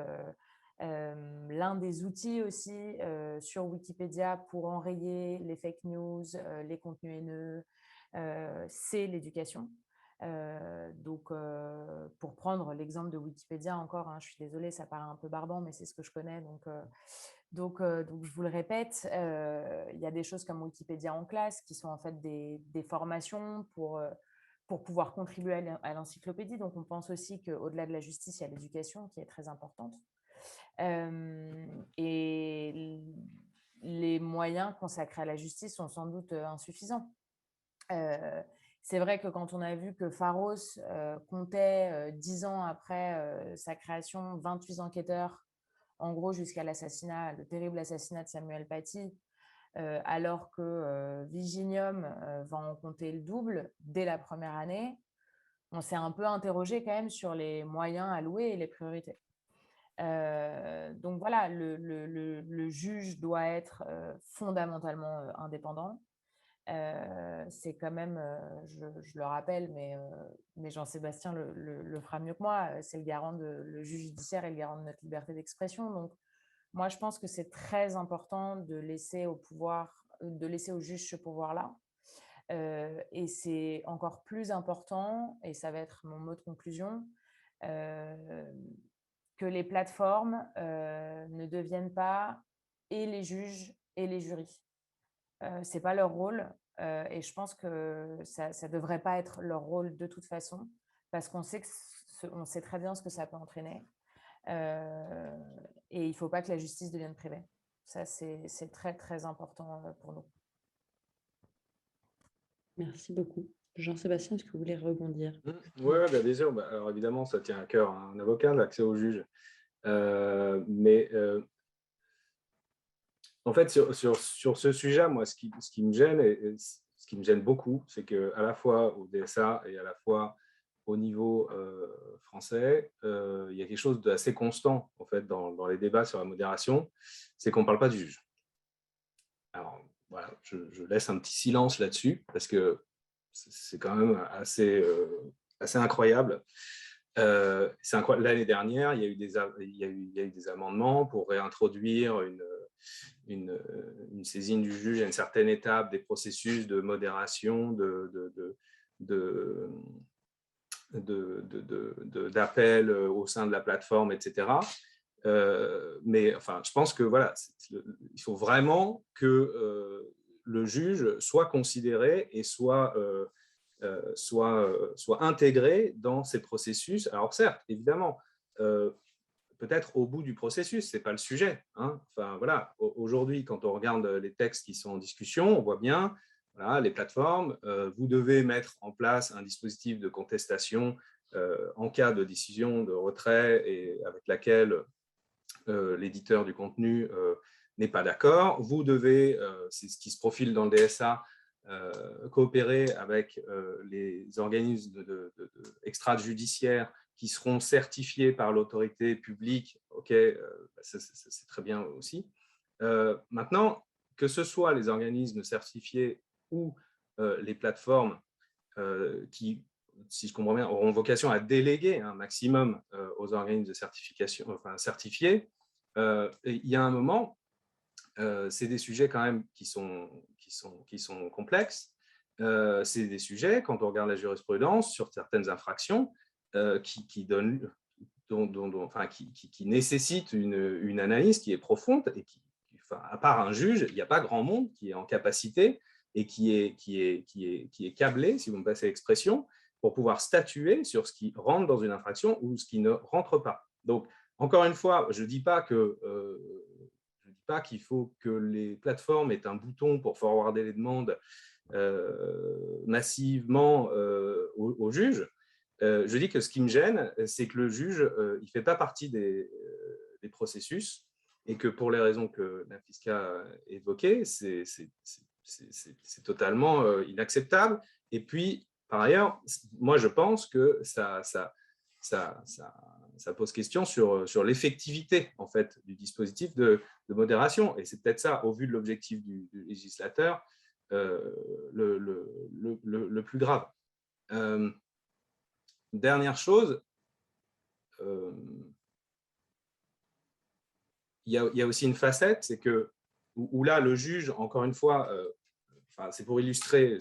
L'un des outils aussi sur Wikipédia pour enrayer les fake news, les contenus haineux, c'est l'éducation. Donc, pour prendre l'exemple de Wikipédia encore, je suis désolée, ça paraît un peu barbant, mais c'est ce que je connais. Donc, je vous le répète, il y a des choses comme Wikipédia en classe qui sont en fait des formations pour pouvoir contribuer à l'encyclopédie. Donc, on pense aussi qu'au-delà de la justice, il y a l'éducation qui est très importante. Et les moyens consacrés à la justice sont sans doute insuffisants. C'est vrai que quand on a vu que Pharos comptait 10 ans après sa création 28 enquêteurs, en gros jusqu'à le terrible assassinat de Samuel Paty, alors que Viginium va en compter le double dès la première année, on s'est un peu interrogé quand même sur les moyens alloués et les priorités. Donc voilà, le juge doit être fondamentalement indépendant. C'est quand même, je le rappelle, mais Jean-Sébastien le fera mieux que moi, c'est le juge judiciaire est le garant de notre liberté d'expression. Donc, moi, je pense que c'est très important de laisser au juge ce pouvoir-là. Et c'est encore plus important, et ça va être mon mot de conclusion, que les plateformes ne deviennent pas et les juges et les jurys. Ce n'est pas leur rôle et je pense que ça ne devrait pas être leur rôle de toute façon parce qu'on sait, on sait très bien ce que ça peut entraîner et il ne faut pas que la justice devienne privée. Ça, c'est très, très important pour nous. Merci beaucoup. Jean-Sébastien, est-ce que vous voulez rebondir? Oui, bien sûr. Alors évidemment, ça tient à cœur à un avocat, l'accès au juge. Mais en fait, sur ce sujet, moi, ce qui me gêne, et ce qui me gêne beaucoup, c'est qu'à la fois au DSA et à la fois au niveau français, il y a quelque chose d'assez constant en fait, dans les débats sur la modération, c'est qu'on ne parle pas du juge. Alors, voilà, je laisse un petit silence là-dessus, parce que c'est quand même assez incroyable. L'année dernière, il y a eu des amendements pour réintroduire une saisine du juge à une certaine étape des processus de modération, d'appel au sein de la plateforme, etc. Mais enfin, je pense que voilà, il faut vraiment que le juge soit considéré et soit intégré dans ces processus. Alors certes, évidemment, peut-être au bout du processus, ce n'est pas le sujet. Enfin, voilà. Aujourd'hui, quand on regarde les textes qui sont en discussion, on voit bien, voilà, les plateformes, vous devez mettre en place un dispositif de contestation en cas de décision de retrait et avec laquelle l'éditeur du contenu n'est pas d'accord. Vous devez, c'est ce qui se profile dans le DSA, coopérer avec les organismes extrajudiciaires qui seront certifiés par l'autorité publique. Ok, c'est très bien aussi. Maintenant, que ce soit les organismes certifiés ou les plateformes qui, si je comprends bien, auront vocation à déléguer un maximum aux organismes de certification, enfin certifiés, il y a un moment, c'est des sujets quand même qui sont complexes. C'est des sujets, quand on regarde la jurisprudence sur certaines infractions, qui donnent qui nécessite une analyse qui est profonde et à part un juge, il n'y a pas grand monde qui est en capacité et qui est câblé, si vous me passez l'expression, pour pouvoir statuer sur ce qui rentre dans une infraction ou ce qui ne rentre pas. Donc, encore une fois, je ne dis pas qu'il faut que les plateformes aient un bouton pour forwarder les demandes massivement au juge. Je dis que ce qui me gêne, c'est que le juge, il ne fait pas partie des processus et que pour les raisons que la FISCA a évoquées, c'est totalement inacceptable. Et puis, par ailleurs, moi, je pense que ça pose question sur l'effectivité en fait, du dispositif de modération. Et c'est peut-être ça, au vu de l'objectif du législateur, le plus grave. Dernière chose, il y a aussi une facette, c'est que où là, le juge, encore une fois, c'est pour illustrer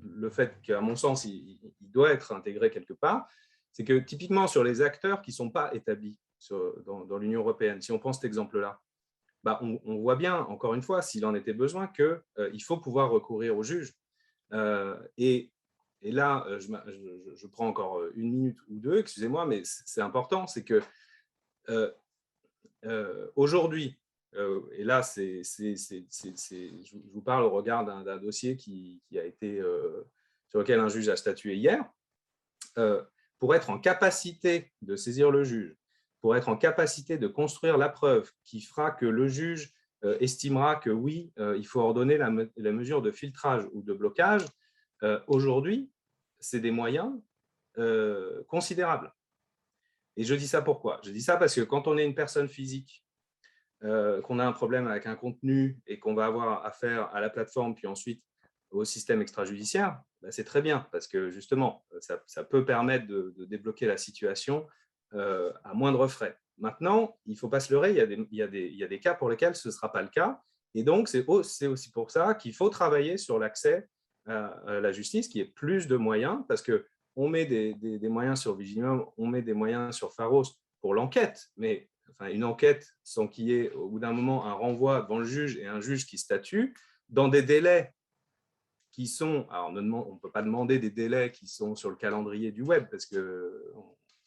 le fait qu'à mon sens, il doit être intégré quelque part, c'est que typiquement sur les acteurs qui ne sont pas établis dans l'Union européenne, si on prend cet exemple-là, on voit bien, encore une fois, s'il en était besoin, qu'il faut pouvoir recourir au juge. Et là, je prends encore 1 minute ou 2, excusez-moi, mais c'est important, c'est que aujourd'hui, et là, je vous parle au regard d'un dossier qui a été, sur lequel un juge a statué hier, pour être en capacité de saisir le juge, pour être en capacité de construire la preuve qui fera que le juge estimera que oui, il faut ordonner la mesure de filtrage ou de blocage, aujourd'hui, c'est des moyens considérables. Et je dis ça pourquoi? Je dis ça parce que quand on est une personne physique, qu'on a un problème avec un contenu et qu'on va avoir affaire à la plateforme, puis ensuite au système extrajudiciaire, c'est très bien parce que justement, ça peut permettre de débloquer la situation à moindre frais. Maintenant, il ne faut pas se leurrer, il y a des cas pour lesquels ce ne sera pas le cas. Et donc, c'est aussi pour ça qu'il faut travailler sur l'accès à la justice, qui est plus de moyens, parce qu'on met des moyens sur Vigilum, on met des moyens sur Pharos pour l'enquête, mais une enquête sans qu'il y ait au bout d'un moment un renvoi devant le juge et un juge qui statue, dans des délais qui sont, alors on ne peut pas demander des délais qui sont sur le calendrier du web, parce que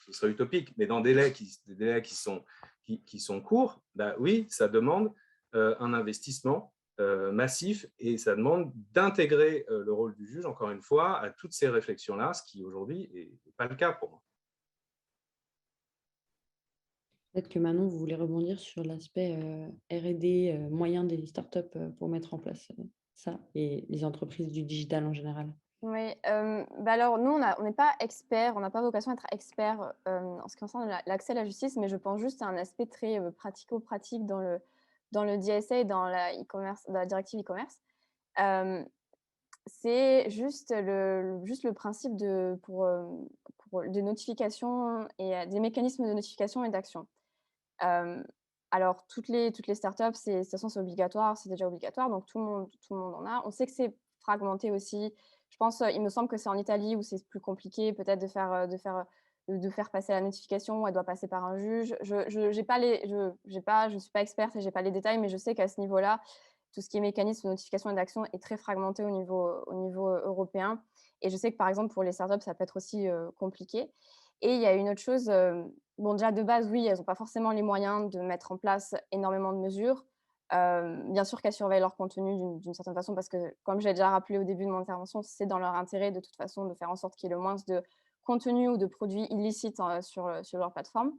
ce serait utopique, mais dans des délais qui sont courts, oui, ça demande un investissement massif et ça demande d'intégrer le rôle du juge, encore une fois, à toutes ces réflexions-là, ce qui aujourd'hui n'est pas le cas pour moi. Peut-être que Manon, vous voulez rebondir sur l'aspect R&D, moyen des startups pour mettre en place ça et les entreprises du digital en général. Oui, alors nous, on n'est pas experts, on n'a pas vocation à être experts en ce qui concerne l'accès à la justice, mais je pense juste à un aspect très pratico-pratique dans le DSA et dans la e-commerce, dans la directive e-commerce. C'est juste le principe pour des notifications et des mécanismes de notification et d'action. Alors, toutes les startups, de toute façon, c'est obligatoire, c'est déjà obligatoire, donc tout le monde en a. On sait que c'est fragmenté aussi. Je pense, il me semble que c'est en Italie où c'est plus compliqué peut-être de faire passer la notification, où elle doit passer par un juge. Je suis pas experte et j'ai pas les détails, mais je sais qu'à ce niveau-là, tout ce qui est mécanisme de notification et d'action est très fragmenté au niveau européen. Et je sais que, par exemple, pour les startups, ça peut être aussi compliqué. Et il y a une autre chose, déjà de base, oui, elles n'ont pas forcément les moyens de mettre en place énormément de mesures. Bien sûr qu'elles surveillent leur contenu d'une certaine façon parce que, comme j'ai déjà rappelé au début de mon intervention, c'est dans leur intérêt de toute façon de faire en sorte qu'il y ait le moins de contenu ou de produits illicites sur leur plateforme.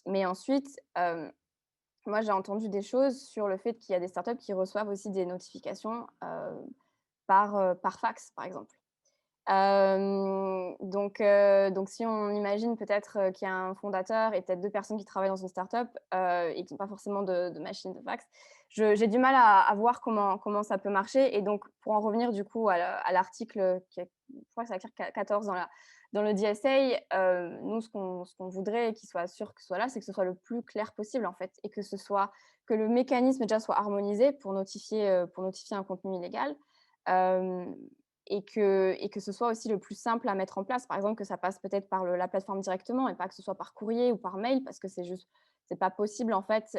Mais ensuite, moi, j'ai entendu des choses sur le fait qu'il y a des startups qui reçoivent aussi des notifications par fax, par exemple. Donc si on imagine peut-être qu'il y a un fondateur et peut-être 2 personnes qui travaillent dans une startup et qui n'ont pas forcément de machine de fax, j'ai du mal à voir comment ça peut marcher. Et donc, pour en revenir du coup à l'article, je crois que c'est l'article 14 dans le DSA, nous, ce qu'on voudrait qu'il soit sûr que ce soit là, c'est que ce soit le plus clair possible en fait, et que le mécanisme déjà soit harmonisé pour notifier un contenu illégal. que ce soit aussi le plus simple à mettre en place. Par exemple, que ça passe peut-être par la plateforme directement et pas que ce soit par courrier ou par mail, parce que c'est pas possible en fait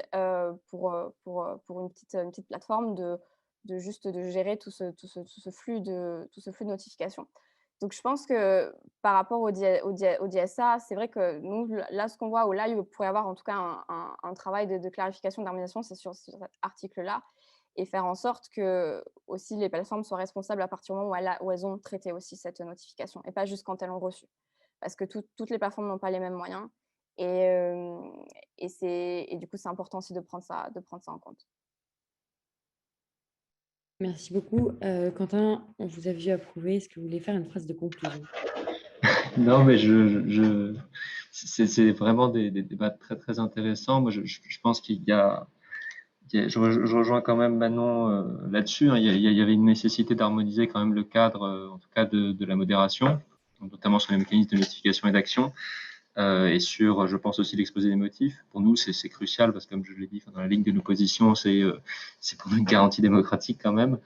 pour une petite plateforme de gérer tout ce flux de notifications. Donc je pense que par rapport au DSA, c'est vrai que nous, là, ce qu'on voit, où là, il pourrait y avoir en tout cas un travail de clarification, d'harmonisation, c'est sur cet article-là, et faire en sorte que aussi les plateformes soient responsables à partir du moment où elles ont traité aussi cette notification, et pas juste quand elles l'ont reçue. Parce que toutes les plateformes n'ont pas les mêmes moyens, et du coup, c'est important aussi de prendre ça en compte. Merci beaucoup. Quentin, on vous a vu approuver. Est-ce que vous voulez faire une phrase de conclusion? Non, mais c'est vraiment des débats très, très intéressants. Moi, je pense qu'il y a, je rejoins quand même Manon là-dessus, hein. Il y avait une nécessité d'harmoniser quand même le cadre, en tout cas de la modération, notamment sur les mécanismes de notification et d'action, et sur, je pense aussi, l'exposé des motifs. Pour nous, c'est crucial parce que, comme je l'ai dit, dans la ligne de nos positions, c'est pour nous une garantie démocratique quand même.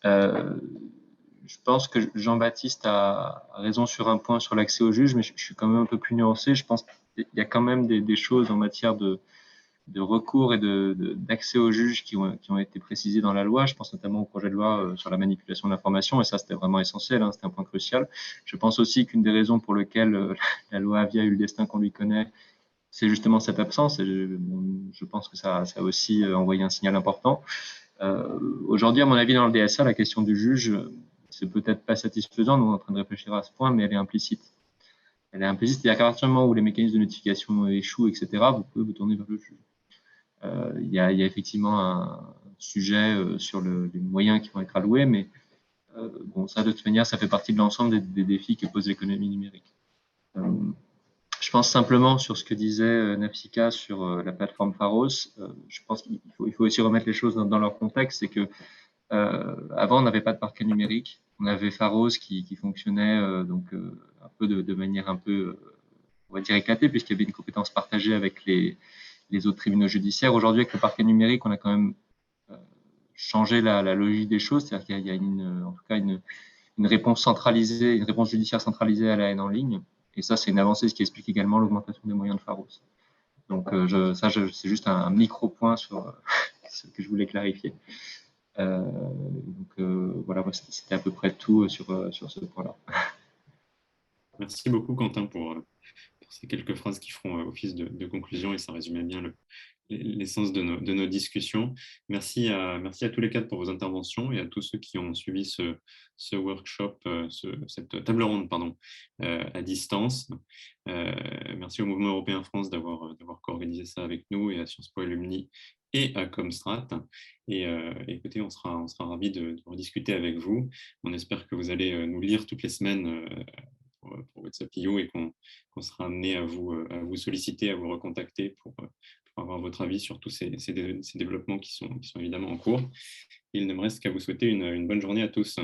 Je pense que Jean-Baptiste a raison sur un point sur l'accès au juge, mais je suis quand même un peu plus nuancé. Je pense qu'il y a quand même des choses en matière de recours et d'accès au juge qui ont été précisées dans la loi. Je pense notamment au projet de loi sur la manipulation de l'information, et ça, c'était vraiment essentiel, hein, c'était un point crucial. Je pense aussi qu'une des raisons pour lesquelles la loi Avia a eu le destin qu'on lui connaît, c'est justement cette absence, et je pense que ça a aussi envoyé un signal important. Aujourd'hui, à mon avis, dans le DSA, la question du juge, c'est peut-être pas satisfaisant, nous on est en train de réfléchir à ce point, mais elle est implicite. Elle est implicite, c'est-à-dire qu'à partir du moment où les mécanismes de notification échouent, etc., vous pouvez vous tourner vers le juge. Il y a effectivement un sujet sur les moyens qui vont être alloués, mais bon, ça, de toute manière, ça fait partie de l'ensemble des défis que pose l'économie numérique. Je pense simplement sur ce que disait Nafsika sur la plateforme Pharos. Je pense qu'il faut aussi remettre les choses dans leur contexte. C'est que avant, on n'avait pas de parquet numérique. On avait Pharos qui fonctionnait un peu de manière un peu, on va dire, éclatée, puisqu'il y avait une compétence partagée avec les autres tribunaux judiciaires. Aujourd'hui, avec le parquet numérique, on a quand même changé la logique des choses. C'est-à-dire qu'il y a en tout cas une réponse centralisée, une réponse judiciaire centralisée à la haine en ligne. Et ça, c'est une avancée, ce qui explique également l'augmentation des moyens de Pharos. Donc, c'est juste un micro-point sur ce que je voulais clarifier. Voilà, c'était à peu près tout sur ce point-là. Merci beaucoup, Quentin, pour ces quelques phrases qui feront office de conclusion, et ça résumait bien l'essence de nos discussions. Merci à tous les quatre pour vos interventions, et à tous ceux qui ont suivi ce workshop, cette table ronde à distance. Merci au Mouvement Européen France d'avoir co-organisé ça avec nous, et à Sciences Po Alumni et à Comstrat. Et écoutez, on sera ravis de rediscuter avec vous. On espère que vous allez nous lire toutes les semaines pour WhatsApp IO, et qu'on sera amené à vous solliciter, à vous recontacter pour avoir votre avis sur tous ces développements qui sont évidemment en cours. Il ne me reste qu'à vous souhaiter une bonne journée à tous.